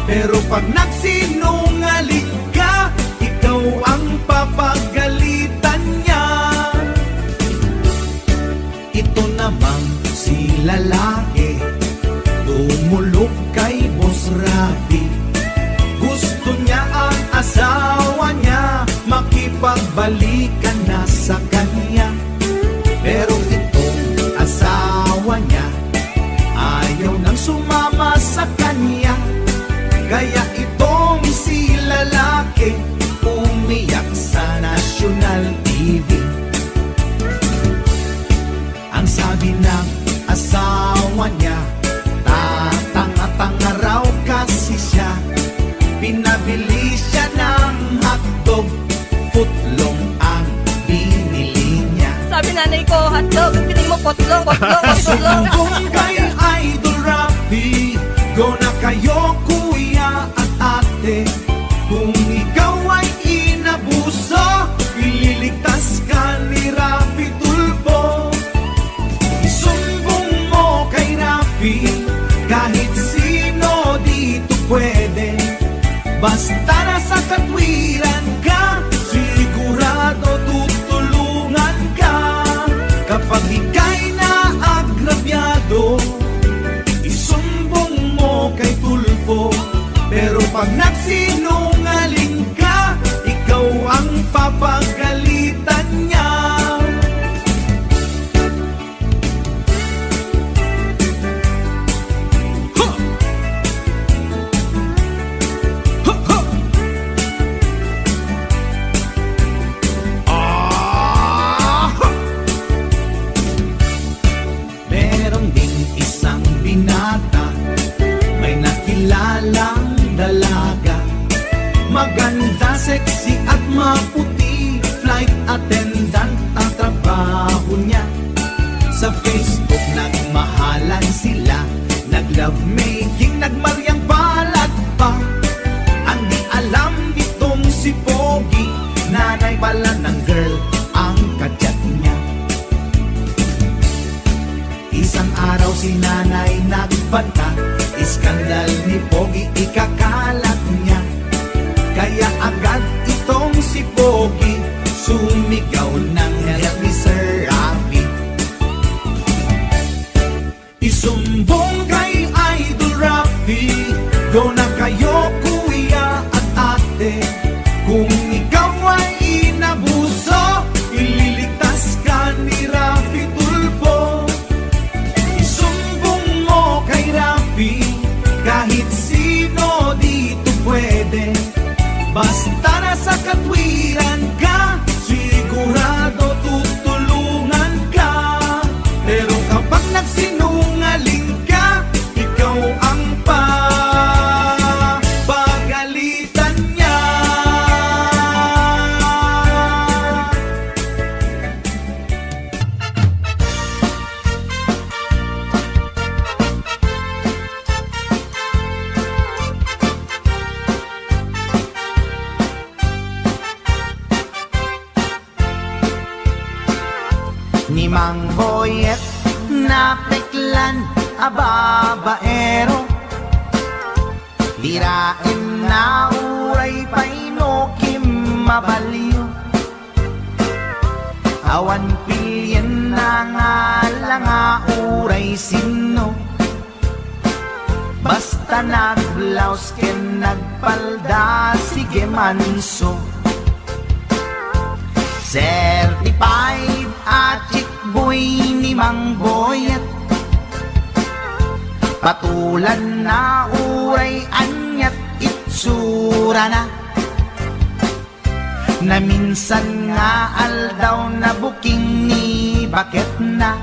Pero pag nagsinungaling ka, ikaw ang papagalitan niya. Ito namang si lalaki, tumulog kay Boss Rafi. Gusto niya ang asawa niya, makipagbalikan na sa kanya. Pero itong asawa niya, ayaw nang sumama sa kanya. Kaya itong si lalaki, umiyak sa National TV. Ang sabi ng asawa niya, tatanga-tanga raw kasi siya. Pinabili siya ng hotdog, footlong ang binili niya. Sabi nanay ko, hotdog, piling mo potlong, potlong, potlong. Kung kay Idol Rafi, go na kayo kuya at ate. Kung ikaw ay inabuso, ililigtas ka ni Rafi Tulfo. Isumbong mo kay Rafi, kahit sino dito pwede. Basta nasa katwiran ka, sigurado tutulungan ka. Kapag ika'y naagrabyado, isumbong mo kay Tulfo. Pero pag nagsinungaling ka, ikaw ang papagalitan niya. ganda, sexy at maputi, flight attendant ang trabaho niya. Sa Facebook nagmahalan sila, nag-lovemaking, nagmaryang balag pa. Ang di alam nitong si Pogi, nanay pala ng girl ang kadyat niya. Isang araw si nanay nagbanta, iskandal ni Pogi ikakalat niya. Kaya agad itong si Pogi sumigaw ng help me Sir Rafi. Isumbong kay Idol Rafi, go na kayo kuya at ate. Kung ikaw ay inabuso, ililigtas ka ni Rafi Tulfo. Isumbong mo kay Rafi, kahit sino dito pwede. Basta nasa katwiran ka, sigurado tutulungan ka. Pero kapag nagsinungaling ka, ikaw ang pagalitan niya. Ni Mang Boyet napeklan ababaero, tirain na uray painokim mabaliw. Awan pilyen na nga langa uray sino, basta nagblaus ken nagpalda sige manso. Certified at chick boy ni Mang Boyet, patulan na uray anyat itsura na. Na minsan nga aldaw na booking ni Bakit na.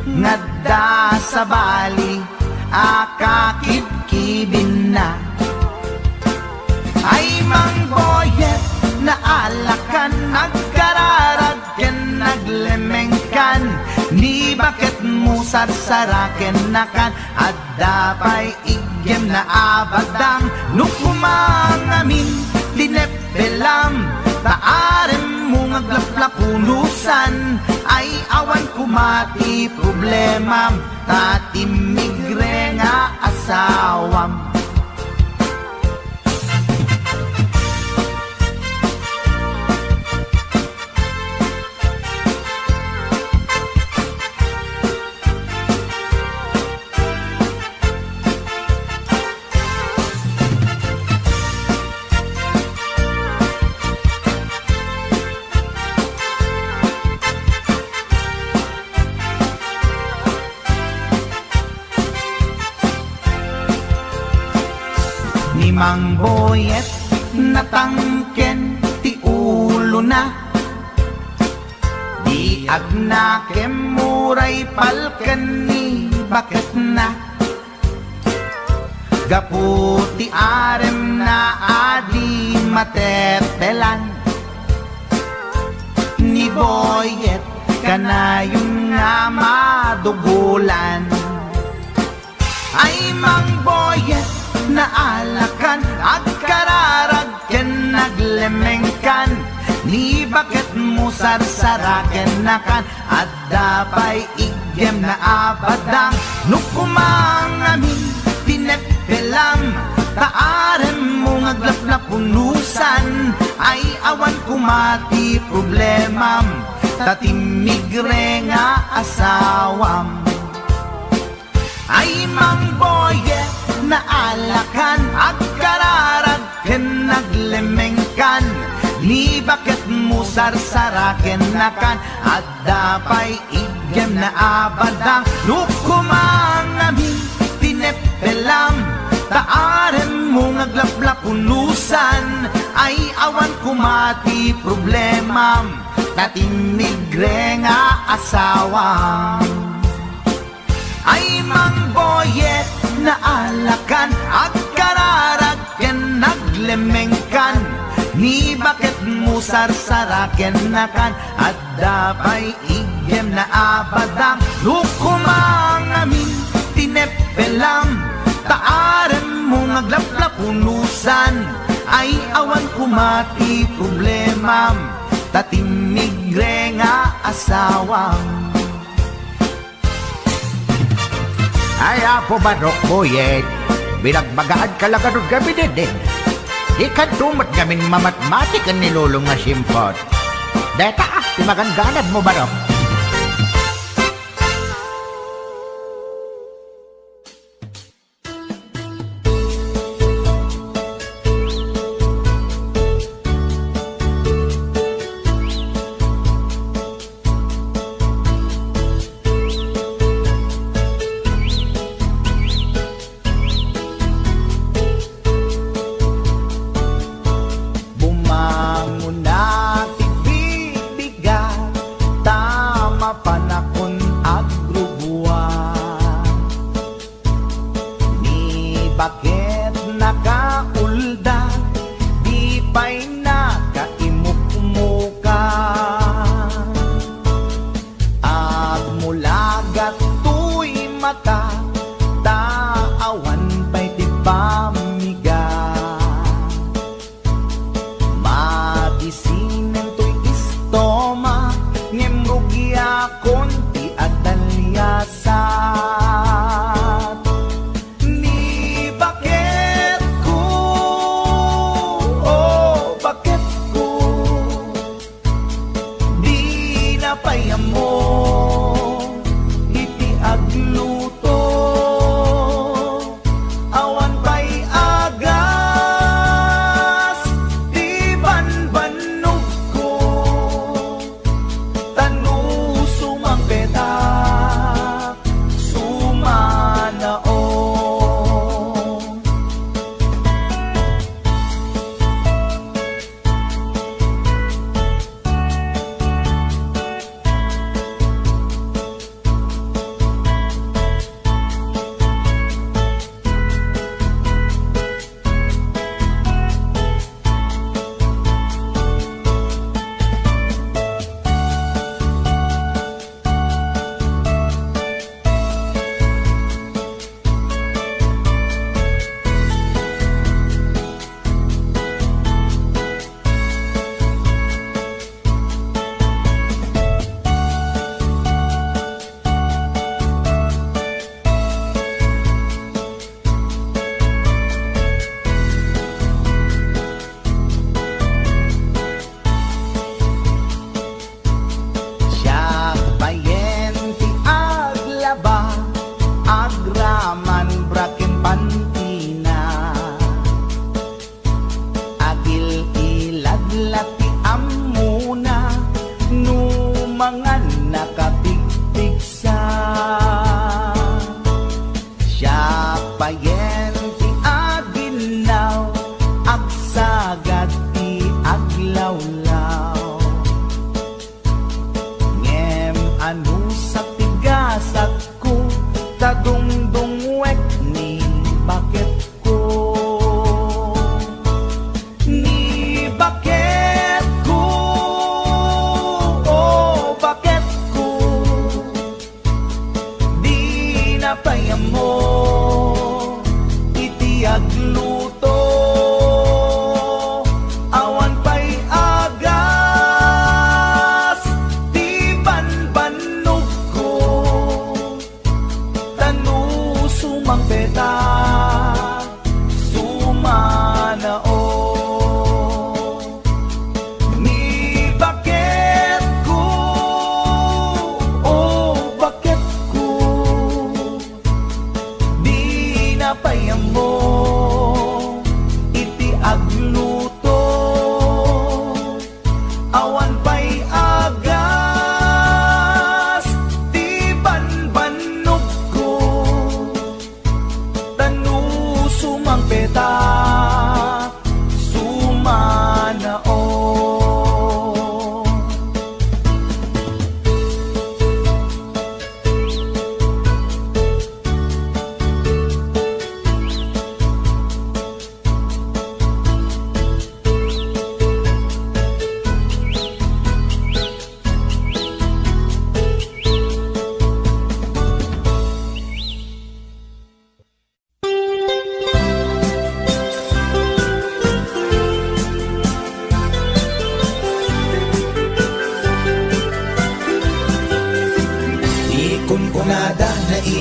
Ngadda sa Bali akakibkibin na. Ay Mang Boyet, naalakan, nagkararagken, naglemengkan, ni Bakit mo sarsaraken nakan, at dapay igem na abadang, nukumangamin, tinepelam, taarem mo ngaglaplapunusan, ay awan kumati problemam, tatimigre nga asawam. Ni Mang Boyet natangken ti ulo na, di agnakem muray palken ni Bakit na. Gaputi arem na adi matetelan, ni Boyet kanayon nga madugulan. Ay Mang Boyet, naalakan, agkararagken, naglemengkan, ni Bakit mo sarsaraken nakan, at dapay igem na abadang, nukumangamin, tinepelam, taarem mo ngaglaplapunusan, ay awan kumati problemam, tatimigre nga asawam. Ay Mang Boyet, naalakan, agkararagken, naglemengkan, ni Bakit mo sarsaraken nakan, at dapay igem na abadang, nukumangamin, tinepelam, taarem mo ngaglaplapunusan, ay awan kumati problemam, tatimigre nga asawam. Ay Mang Boyet, naalakan, agkararagken, elemengkan ni bakit mo sarsaraken nakan at dapay igem na abadang lukumang amin tinepelam taaren mo ngaglaplapunusan ay awan kumati problemam tatimigre nga asawang ay apo barok boyet binagbagaan kalagarod gabi din di kan tumat gamin mamatmatik ang nilulong nga simpot deta timagan ganad mo barok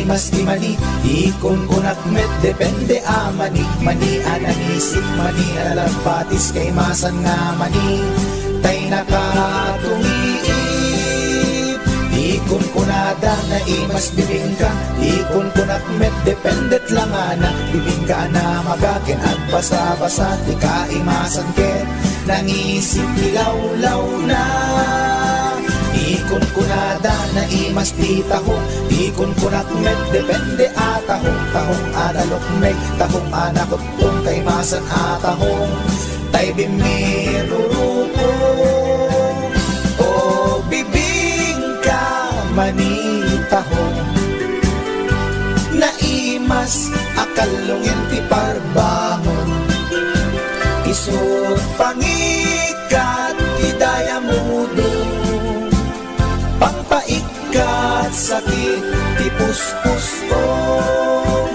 imas di mani, ikon kunak met depende mani, mani ananisip mani alalapatis kay masan nga mani, tay nakatumiip, ikon kunada na imas bibingka, ikon kunak met dependet lang ana, bibingka na magakin at basa-basa, di ka imasan ket, nangisip ilaw-law na. Ikon kunada na imas di taho, ikon kunak met depende atahong, tahong analok meg, tahong anakotong kay masan atahong, tay bimirurupong, o bibingka manitahong, na imas akalungin ti parbangon, isut pangikat idaya mudong, pangpaikat sakit ti puspustong.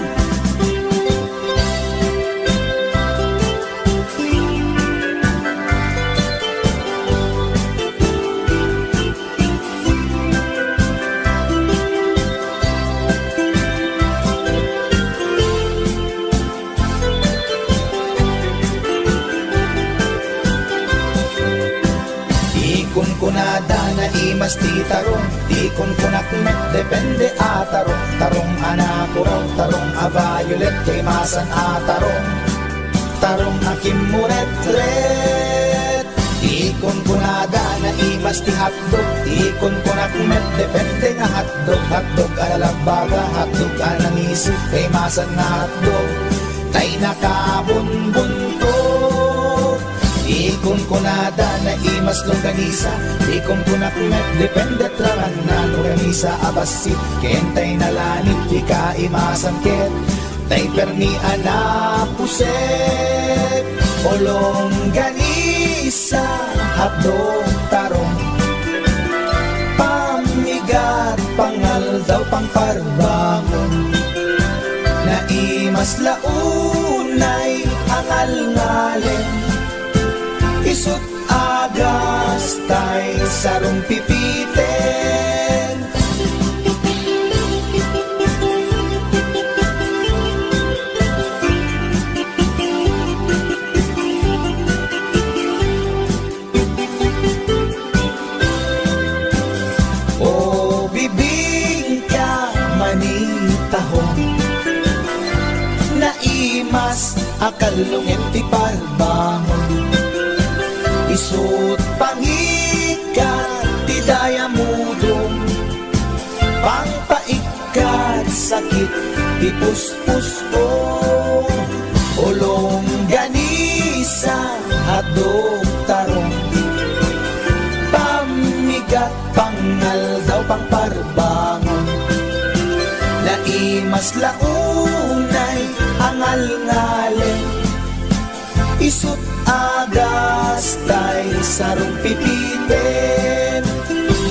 Ikon kunada na imas ti tarong, ikon kunak met depende atarong, tarong anapuraw, tarong aviolet kay masan atarong, tarong akimuret-ret. Ikon kunada na imas ti hotdog, ikon kunak met depende nga hotdog, hotdog alalabaga, hotdog anangisip kay masan nga hotdog, tay nakabunbunto. Ikon kunada na imas longganisa, ikon kunak met dependet lang na longganisa abasit, kentay nalanit di ka imasan ket, tay permi anapuset, o longganisa hotdog tarong, pamigat pangal daw pangparbangon, na imas launay angal ngalen, isut agas tay sarong pipiten. O bibingka manitahong, na imas akalungin ti parbangon, isut pangikat ti daya mudong, pangpaikat sakit ti puspustong, ulong ganisa hadog tarong, pamigat pangal daw pangparbangon, na imas launay angal ngalen, isut agas tay sarong pipiten,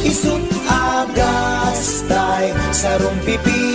isut agas tay sarong pipiten.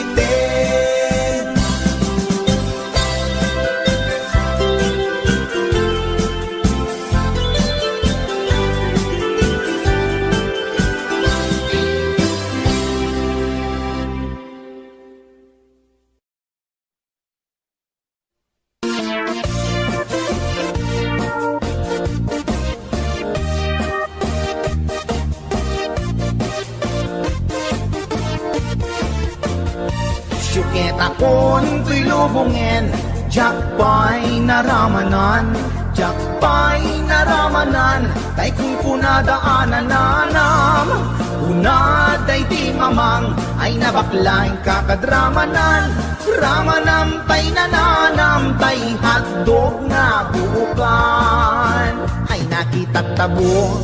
Syukit akon tuy lubungin, jakpay naramanan, jakpay naramanan, tay kung kunadaanan nanam, kunaday di mamang, ay nabaklaing kakadramanan, ramanam tay nananam, tay hotdog nga bukan, ay nakitak tabo,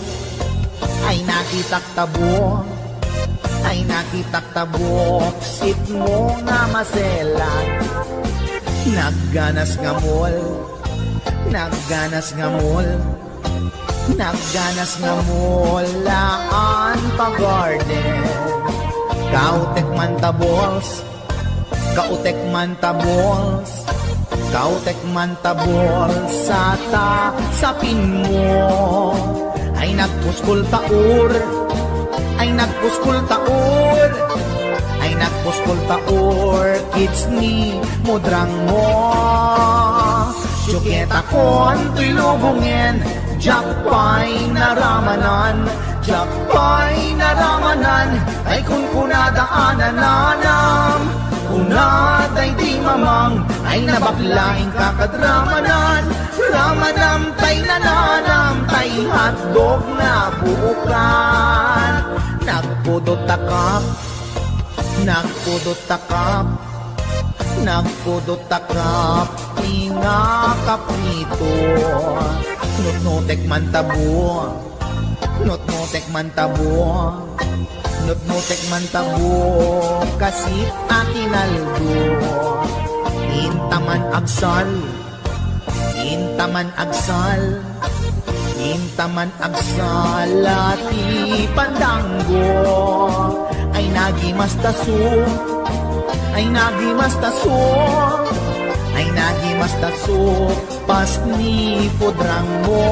ay nakitak tabo, ay nakitak tabok, sit mo nga maselan, nagganas nga mol, nagganas nga mol, nagganas nga mol, laan pa garden, kautek man tabols, kautek man tabols, kautek man tabols, sapin mo, ay nagpuskul taur, ay nagpuskul taur, ay nagpuskol pa orchids ni mudrang mo. Syuketa ko anto'y lubungin, jakpay naramanan, jakpay naramanan, ay kun kunadaanan nanam. Kunaday di mamang, ay nabaklaing kakadramanan, ramanam tay nananam, tay hotdog na buukan. Nagpudot takap, nagpudot takap, nagpudot takap, tinga kaprito. Nutnutek man tabo, nutnutek man tabo, nutnutek man tabo, kasit atinaldo. Intaman agsal, intaman agsal, intaman agsal, ati pandanggo. Ay nagimastaso, ay nagimastaso, ay nagimastaso, pas ni pudrang mo.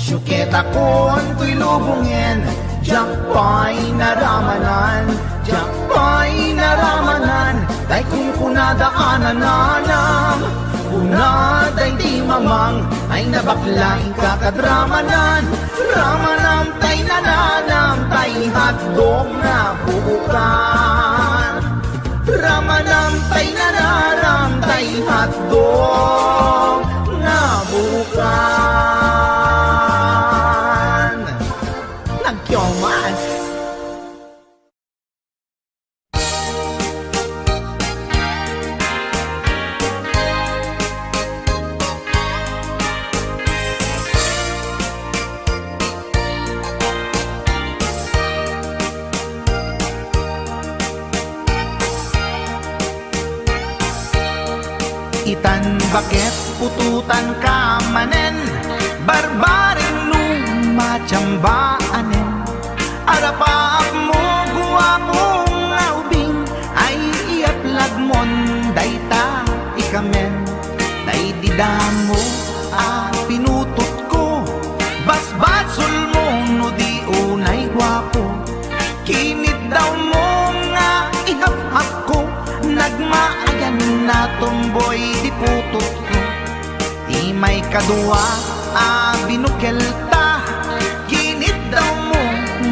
Syuketa ko anto'y lubungin, jakpay naramanan, jakpay naramanan, tay kung kunadaanan nanam. Kunaday di mamang, ay nabaklaing kakadramanan, ramanam tay nananam, tay hotdog na buukan. Ramanam tay nananam, tay hotdog na buukan. Nagkyomas. Itan bakit pututan ka manen, barbaring lumachambaanen. Arapaap mo guwapong ngaubing, ay iaplag mon dayta ikamen. Day didamo pinutot ko, basbasol mo no di unay guwapo. Kinit daw mo nga ihap-hap ko, nagmaayan na tomboy di putot ko. Di may kadua binukelta, kinit daw mo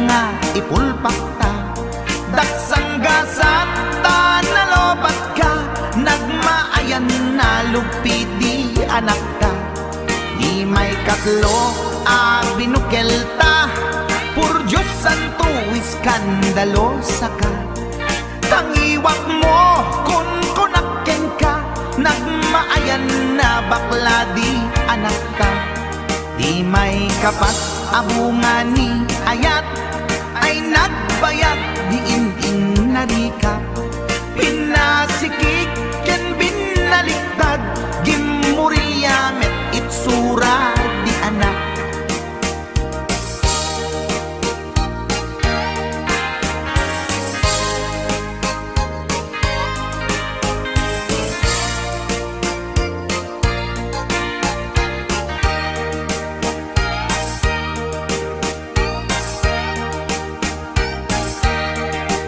nga ipulpak ta. Daksang gasat ta nalobat ka, nagmaayan na lupit di anak ka. Di may katlo binukelta, pur Diyos santo iskandalo saka. Tangiwak mo kun kunakken ka, nagmaayan na bakla di anak ka. Di may kapat abungani ayat, ay nagbayat di in narikap. Pinasikik ken binaliktad, gimurilyamet itsura di anak.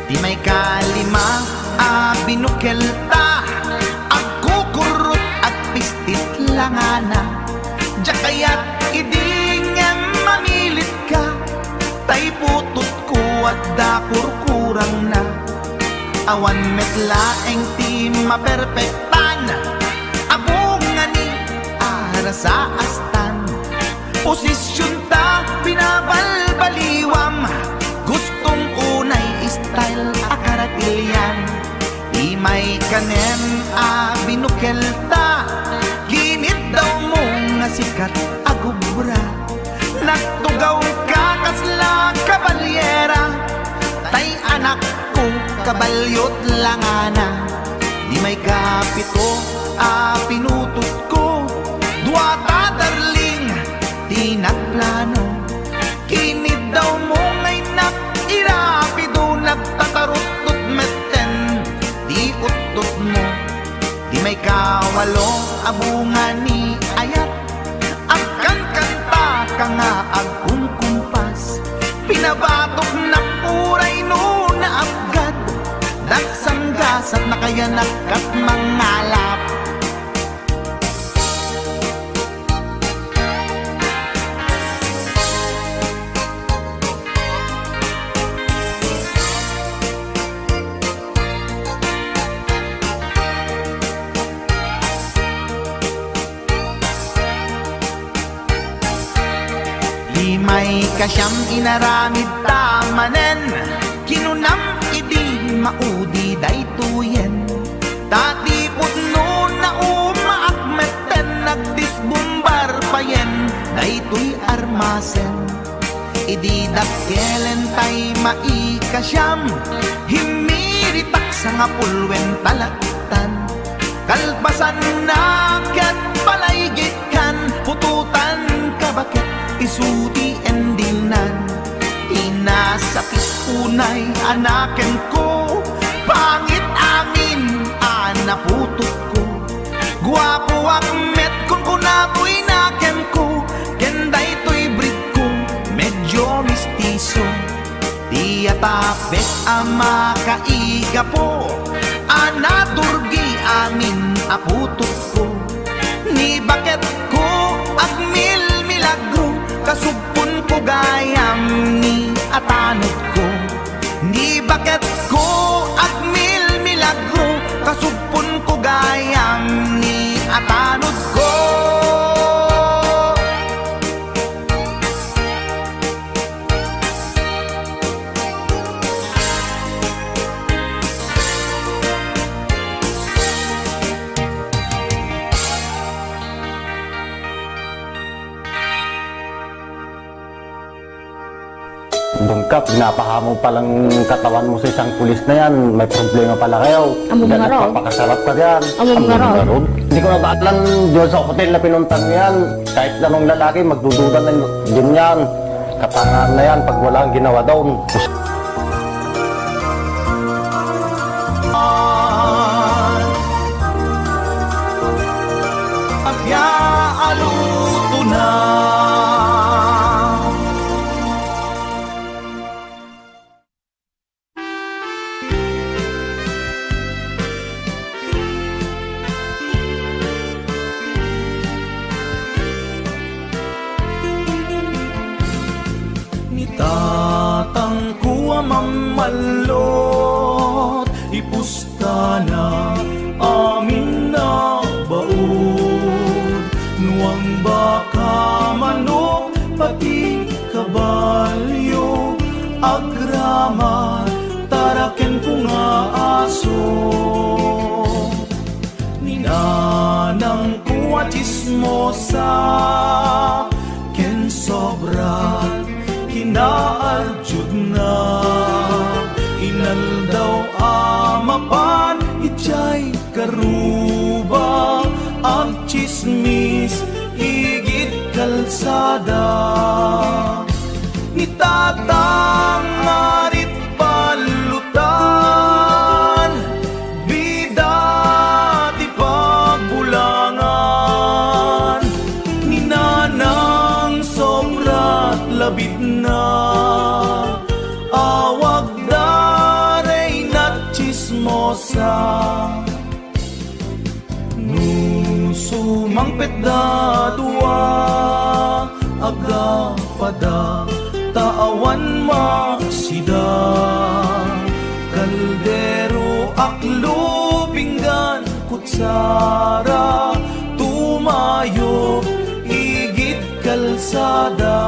Di may kalima binukelta, agkukurot at pistit langana. Jakayat idingem mamilit ka, tay putot ko at dakurkurang na. Awan metlaeng ti maperpektan, abungani ara sa astan. Posisyon ta binabalbaliwam, gustong unay style akaratilyan. Di may kanen binukelta, ginit daw mo nga sikat agubra. Nagtugaw ka kasla kabalyera, tay anak ko kabalyot langana. Di may kapito pinutot ko, duwata darli di nagplano. Kinid daw mo ngay nakirapido, nagtatarutut meten, di utut mo. Di may kawalo abungan ni ayat, agkan kanta ka nga agkung kumpas. Pinabatok na puray no na abgad, dagsanggas at nakayanak at mangalap. May kasyam inaramid tamanen, kinunam idi maudi daytoyen. Tati putno na umaakmeten, nagdisbumbar payen daytoy armasen. Idi dakkelen tay maikasyam, himiritak sa nga pulwen talaktan. Kalpasan na ket palaygit kan, pututan kabakit isuti endingnan. Inasakit unay anaken ko, pangit amin anaputot ko. Guwapo akmet kung kunapoy naken ko, kenday to'y breed ko medyo mistiso. Di atapet ama kaiga po, anaturgi amin aputot ko. Ni bakit ko agmil milagro, kasugpon ko gayam ni atanod ko. Ni bakit ko agmil milagro, kasugpon ko gayam ni atanod ko. Bungkap, napahamo palang katawan mo sa isang pulis na yan. May problema pala kayo. Among nga raw. Papakasarap ka yan. Among nga raw. Hindi ko nabaalan doon sa hotel na pinuntan mo yan. Kahit anong lalaki, magdududa na din yan. Katangahan na yan pag walang ginawa doon. Aluto na Tatangku mamalot, ipusta na amin na baon. Nuang baka manok, pati kabalyo, agrama, taraken ko nga aso. Ninanang ko chismosa, ken sobrat kinaaljud na. Inal daw amapan, ichay karuba, ang chismis higit kalsada. Ni tatang arit palutan, bida ti pagbulangan. Ni nanang sobrat labit na, awag daray na chismosa. Nusumang petdadua, aga pada taawan maksida. Kaldero aklo pinggan kutsara, tumayo igit kalsada.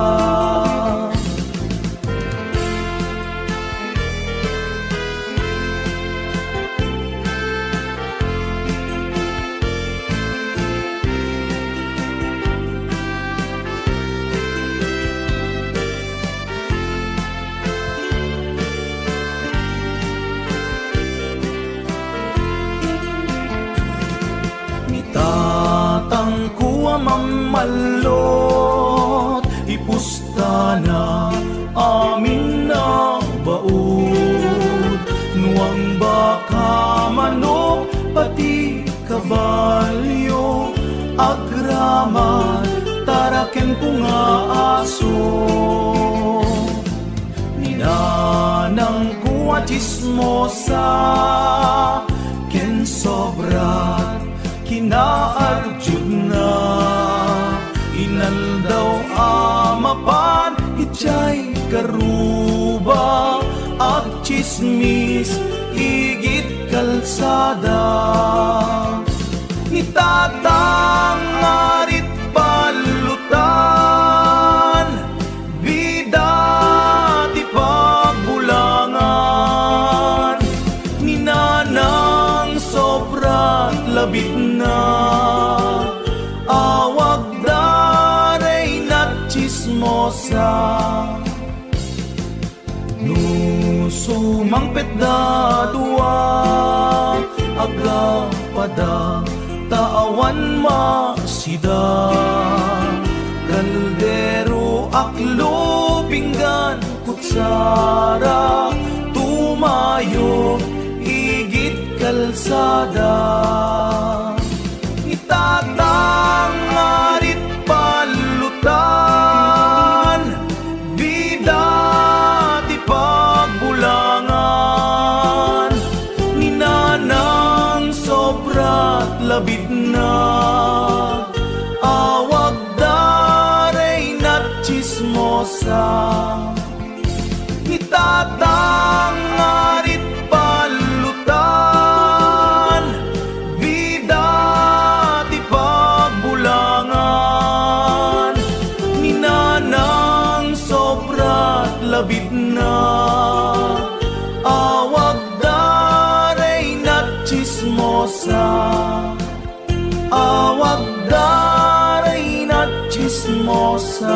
Tatangku mamalot, pati kabalyo agraman taraken ko nga aso ninanang kuwa chismosa ken sobrat kinaarjud na inal daw amapan itchay karuba at chismis igit kalsada nitatang arit palutan bida di pagbulangan ninanang sobrang labit na awag daray na chismosa sumangpet da dua aga pada taawan masida kaldero aklo pinggan kutsara tumayo igit kalsada itatang arit palutan bida di pagbulangan ninanang sobrat labit na awag daray na chismosa nitatang arit palutan bida di pagbulangan ninanang sobrat labit na awag daray na chismosa awag daray na chismosa.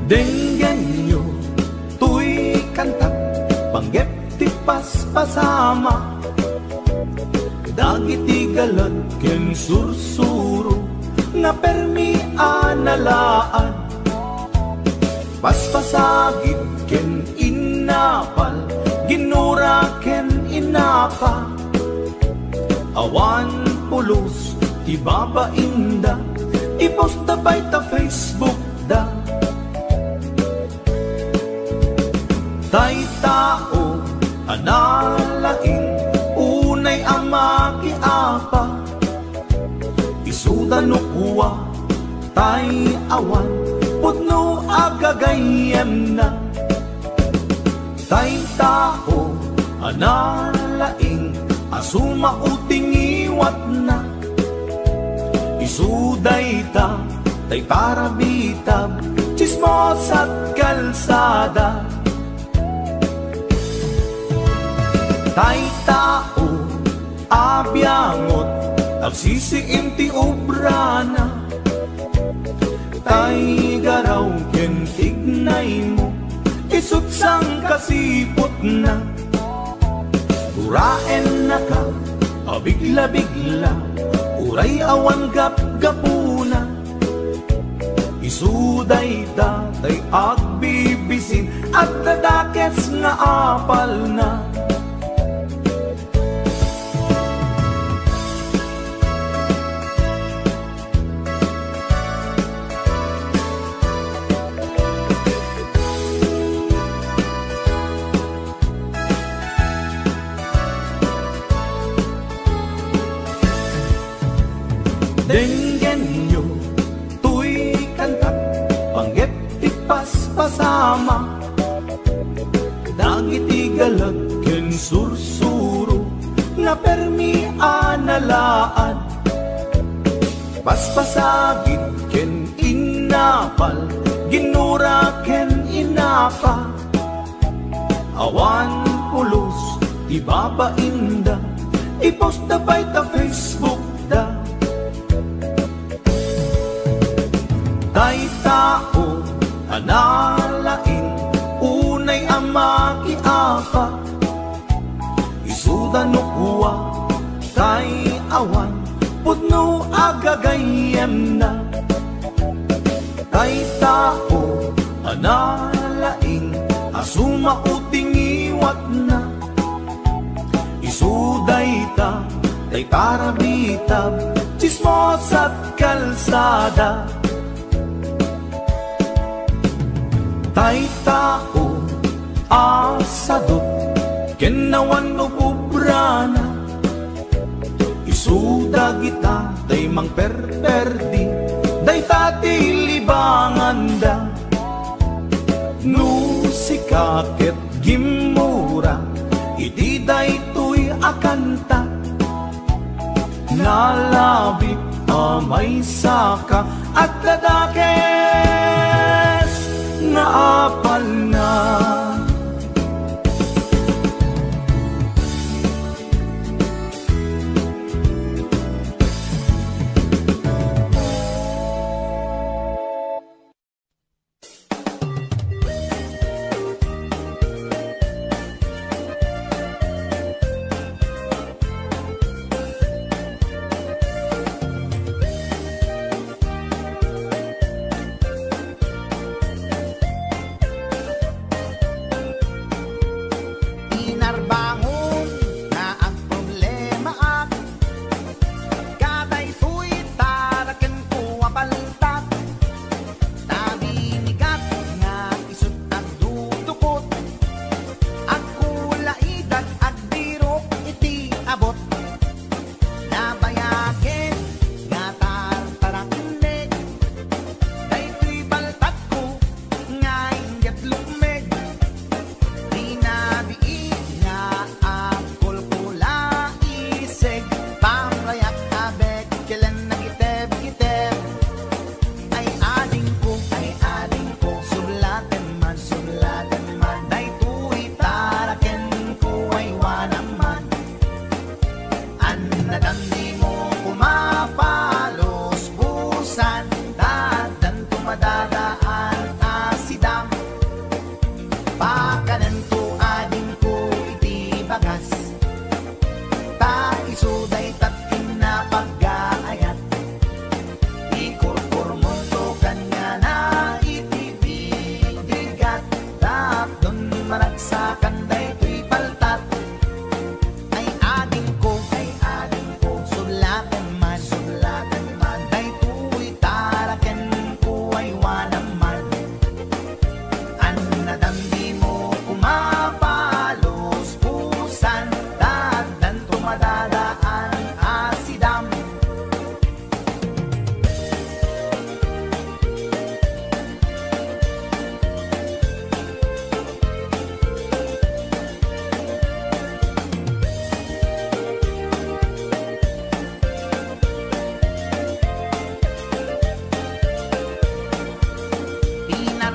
Denggan nyo, tuy kantak, panggep ti paspasama dagiti galat ken sursuro nga permi analaan paspasagid ken inapal ginura ken inapa awan pulos ti babainda iposta bay ta Facebook da tay tao analaing unay amaki apa isuda no kuwa tay awan putno agagayem na tay tao analaing asuma uting iwat na isuday ta tay parabitab chismos at kalsada tay tao abyangot agsisiim ti obrana tay garaw ken tignay mo isutsang kasipot na uraen na ka abigla-bigla uray awan gap-gapuna isuday datay agbibisin at dadakes nga apal na denggen nyo, tuy kantak, panggep ti paspasama dagiti galag ken sursuro nga permi analaan paspasagid ken inapal ginura ken inapa awan pulos ti babainda iposta bay ta Facebook da Tay tao analain unay amaki apa isuda no kuwa tay awan pudno agagayem na. Tay tao analain asuma uting iwat na isuday ta tay parabitab chismos at kalsada. Tay tao asadot kenawan no pubrana isuda kita day mang perperdi day tati libanganda no sikaket gimura iti day tuy akanta nalabit amay saka at ladakes na apal na.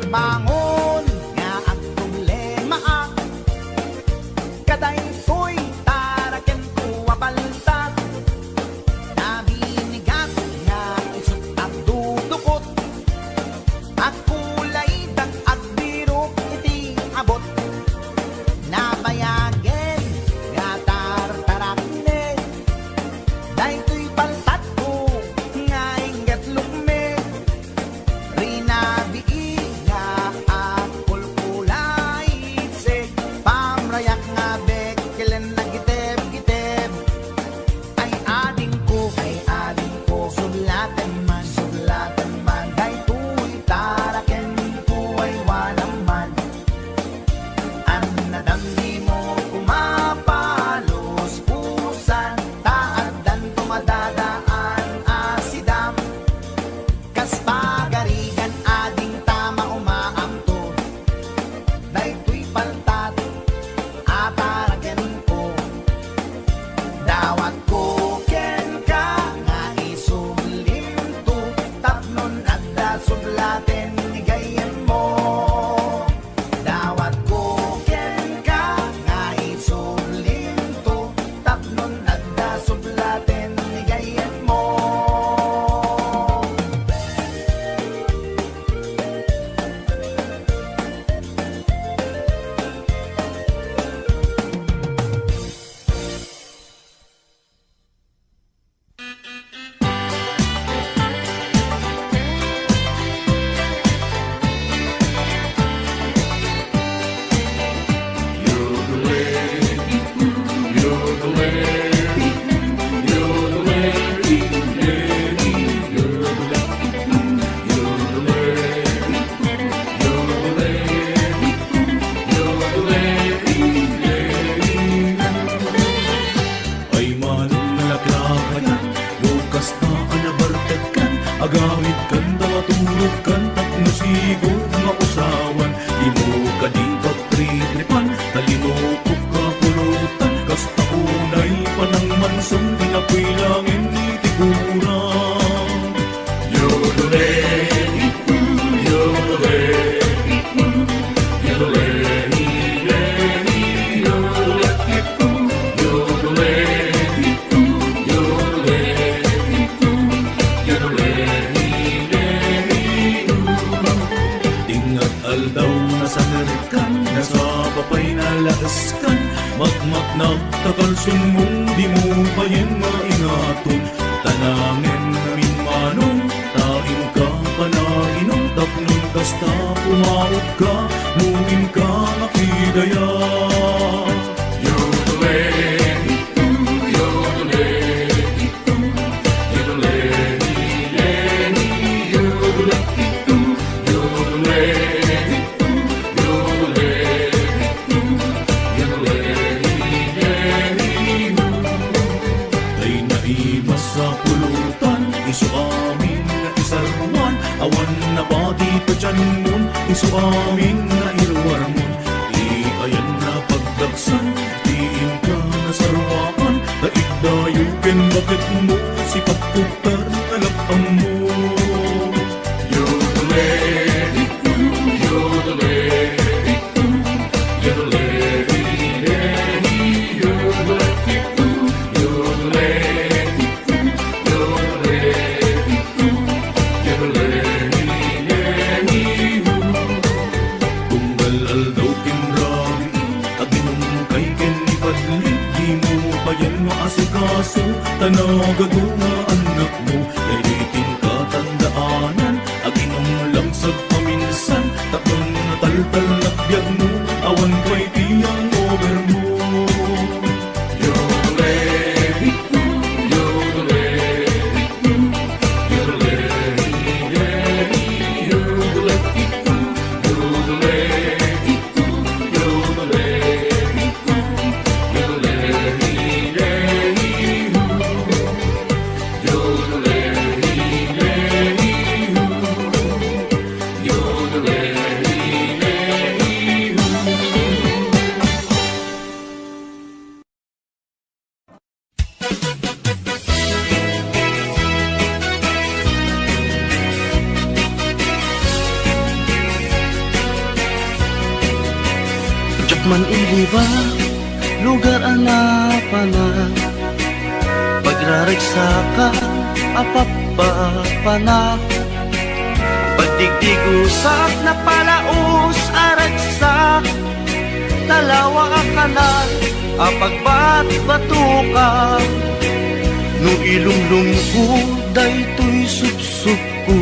bangon nga ang problema kaday ko'y taraken ko abaltat nabinigat nga isot at dudukot at kulay dag at birok iti abot nabayagen nga tartarakne day ko'y baltat ko nga ingat lukme rinabi maturog kan tapno sigod nga usawan. Di mo ka di kapritripan, talino ko ka pulutan. Kasta unay panang mansong dinapoy langin ni tiguran. Yodole, yodole, yodole, nasa papay na laaskan, magmak nagtakalsun mong di mo pa yan maingaton. Tanangin namin manong, taing ka panaginong, tapnong kasta pumaot ka, mungin ka makidaya. Yodole, yodole, yodole, yodole, yodole. Sa pulutan, isu amin na isarwan. Awan na pati pa dyan mun, isu amin na irwarmon. Di ayan na pagdagsan, diin ka na sarwaan. Daigdayukin bakit mo, si pagkuktar na lapang mo. Yodole, yodole, yodole, yodole, yodole. Asikaso, tanagado nga anak mo. Dalitin ka tandaanan, aginom lang sa paminsan. Tapon na taltal na biyag mo, awan ko'y tiyang over mo. Yodole, yodole, yodole, yodole, yodole, yodole. Man iliba, lugar anapanan. Pagrarigsa ka, apapapana. Pagdigdigusak na palaos aragsak. Talawa kanal, apagbat-bato ka. No ilumlum ko, daytoy sup-sup ko.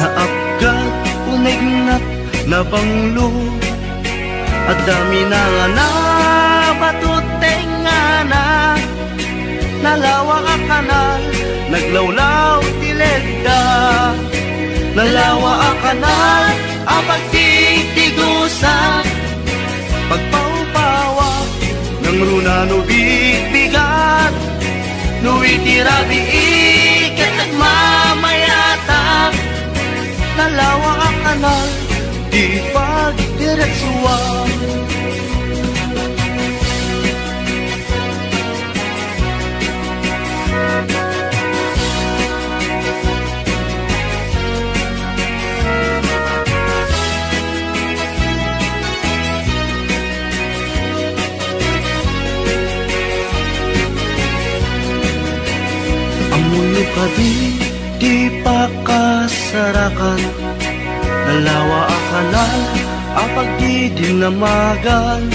Naapgat, unignat, nabanglo. At dami na nga na batuteng nga na. Nalawa ka kanal, naglawlaw tilegda. Nalawa ka kanal, apag titigusa. Pagpaupawa ng runa no bigbigat. No itirabi ikat nagmamayata. Nalawa ka kanal, di pagdiretsuan. Amuyo ka di pa kasarakan. Nalawa akanal, apag di dinamagan.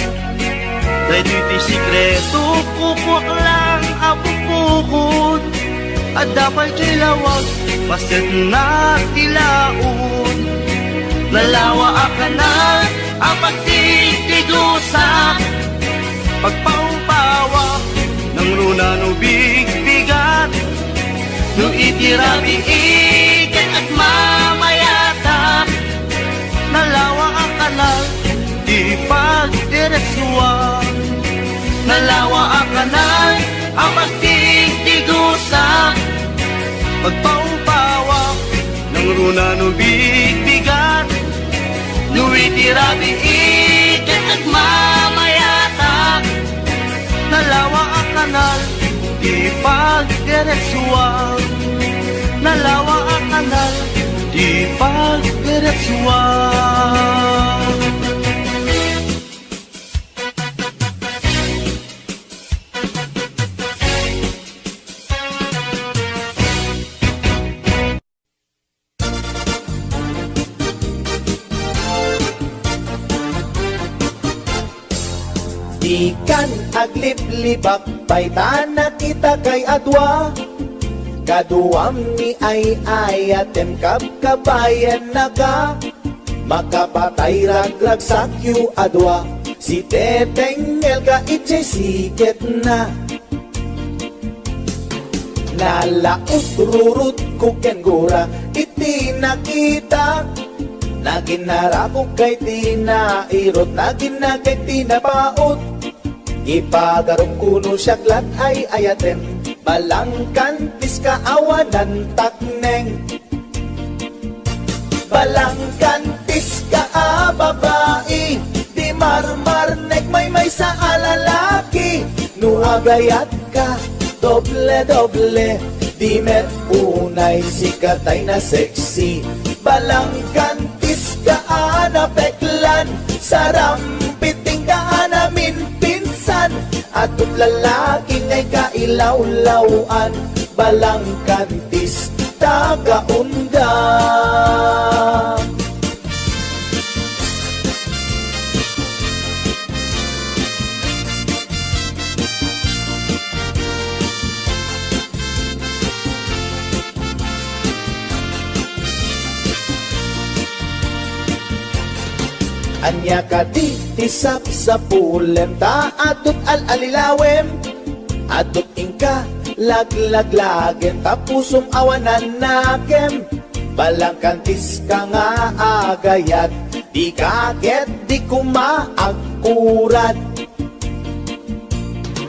Dahil ito'y sikreto, kukwak lang apupukod. At dapat kilawag, paset na tilaon. Nalawa akanal, apag di tigusa. Pagpaupawa ng runa no bigbigat. No itirabi ikat at mamayata. Nalawa ang kanal, di pagdiretsuan. Nalawa ang kanal, ang pagtigtigusa. Pagpaupawa Ngunano bigbigat Nuritirabi iket nagmamayatak Nalawa ang kanal di pagdiretsuan Nalawa ang kanal di pagdiretsuan Ikan aglip-libak paitan na kita kay adwa Kaduam ni ay ayatem kabayan na ka Makapatay raglag sakyu adwa Si tetengel ka itse siket na Nalaos rurut kuken gura iti nakita Naginarako kay tinairot Naginagay tinapaot Ipagarom kuno siyaglat ay ayatem Balangkantis kaawanan takneng Balangkantis ka babae Di marmarnek may sa alalaki Nuagayat ka doble-doble Di met unay sikatay na sexy Balangkantis ka anapeklan Sarampiting ka namin pinsan Atut lalaki ngay kailawlawan Balangkantis tagaunda Anya ka di tisap sa pulem Ta adut al-alilawem Adut ingka laglagen Tapusong awanan nakem Balangkantis ka nga agayat Di kaget di kumaagkurat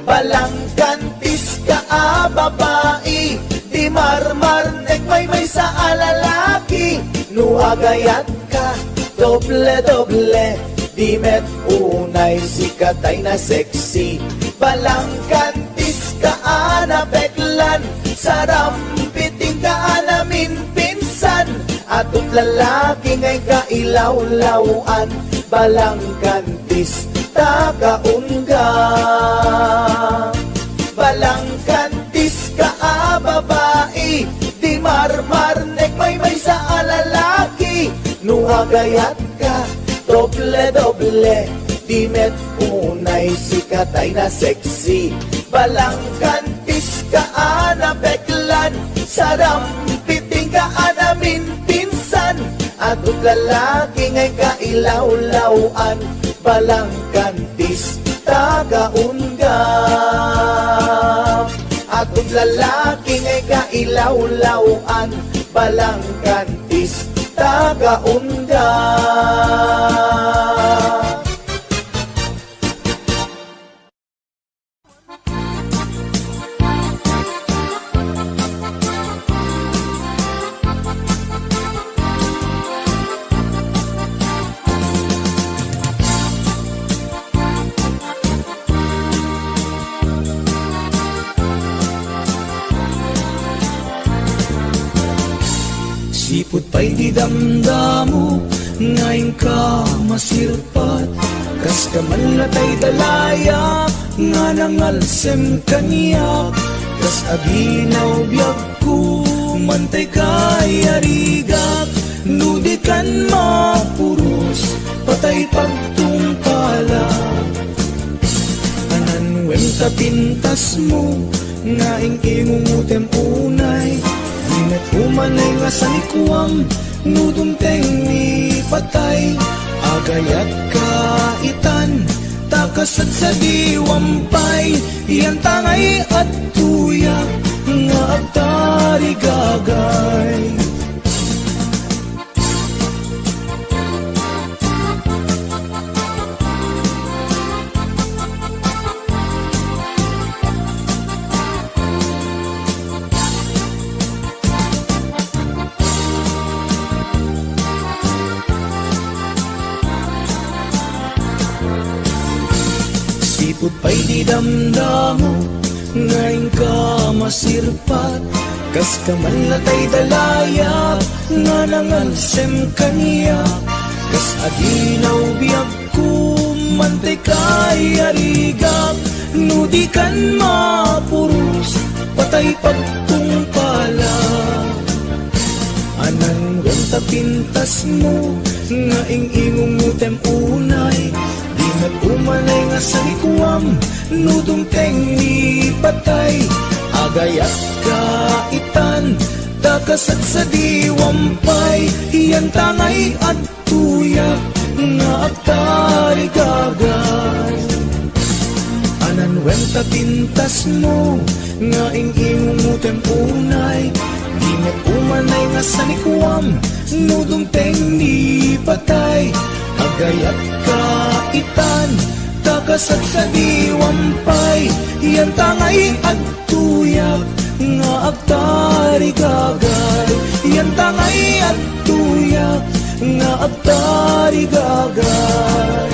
Balangkantis ka babae Di marmarnek may sa alalaki Nuagayat ka doble-doble Di met unay sikatay na sexy Balangkantis ka anapeklan Sarampiting ka namin pinsan Atut lalaki ngay kailawlawan Balangkantis tagaunga Balangkantis ka babae Di marmarnek may sa alalaki Nuagayat ka doble-doble Di met unay sikatay na sexy Balangkantis ka anapeklan Sarampiting ka namin pinsan Atut lalaki ngay kailawlawan Balangkantis tagaunga Atut lalaki ngay kailawlawan Balangkantis tagaunda Sipot pa'y di damdamo Ngayon ka masirpat Kas ka malatay dalaya Nga nangalsem kaniyak Kas aginaw biyag ko Mantay kay arigak Nudikan mapuros Patay pagtungkala Ananwem tapintas mo Ngaing ingungutem unay Ingat umanay nga sa likuang Nudumteng ni patay Agayat kaitan Takasad sa diwampay Iyan tangay at tuyak Nga agtari gagay Utpay di damdamo ngayon ka masirpat, kas kamalatay dalayap nga nangalsem kaniya, kas adinaw biyag kumantay kay arigap, nudi kan mapurus patay pagtungpala. Anan ganta pintas mo nga ingingong mutem unay, di nag-umanay nga sa ikuam, nudong teng ni patay. Agayat kaitan, takasat sa diwampay, iyan tangay at tuyak nga agtari gagay. Anan wenta pintas mo nga ingingong mutem unay, di nag-umanay nga sa ikuam, nudong teng ni patay. Agayat kaitan, takasat sa diwampay, iyan tangay at tuyak nga agtari gagay. Iyan tangay at tuyak nga agtari gagay.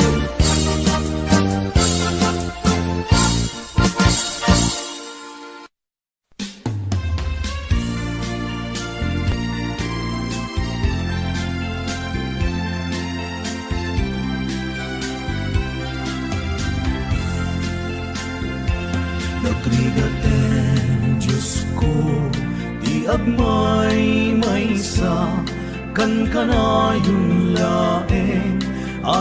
Nagrigaten, Diyos ko, di agmay maysa, kan kanayong laeng,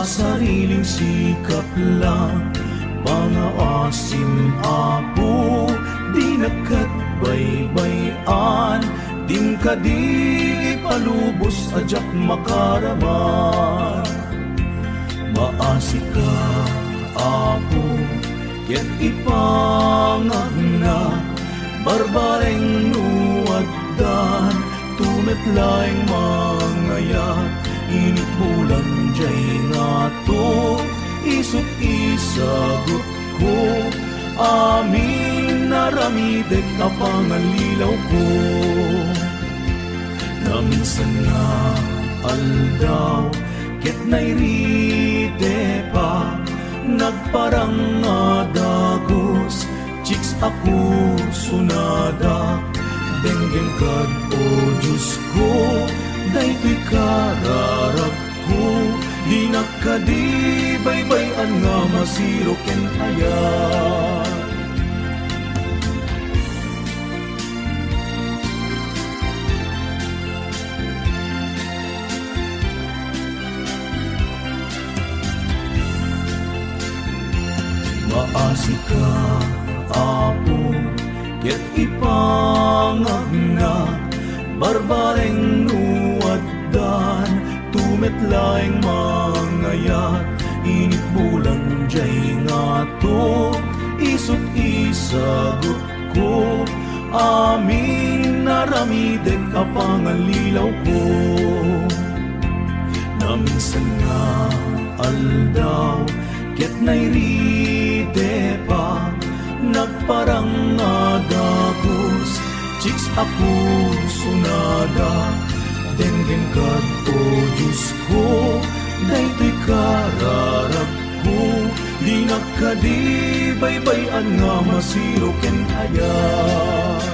sariling sikap lang, pangaasim apo, di nakatbaybayan, dim ka di palubos ajak makaraman. Maasi ka, apo, ket ipangagna, barbareng nuwaddan, tumetlaeng mangayat, init bulan jay nga to, isut isagot ko, amin naramidek kapangalilaw ko. Naminsan na aldaw, ket nairite pa, nagparang adagos, chicks ako sunada, denggeng kad o Diyos ko, daytoy kararag ko, di nakadibaybayan nga masiro ken ayat. Maasi ka, apo, ket ipangagna, barbareng nuwaddan, tumetlaeng mangayat, init bulan jay nga to, isut isagot ko, amin naramidek kapangalilaw ko. Naminsan nga aldaw, ket nairite pa, nagparang adagos, chicks ako sunada, denggeng kad o Diyos ko, daytoy kararag ko, di nakadibaybayan nga masiro ken ayat.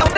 Ang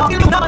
Oh,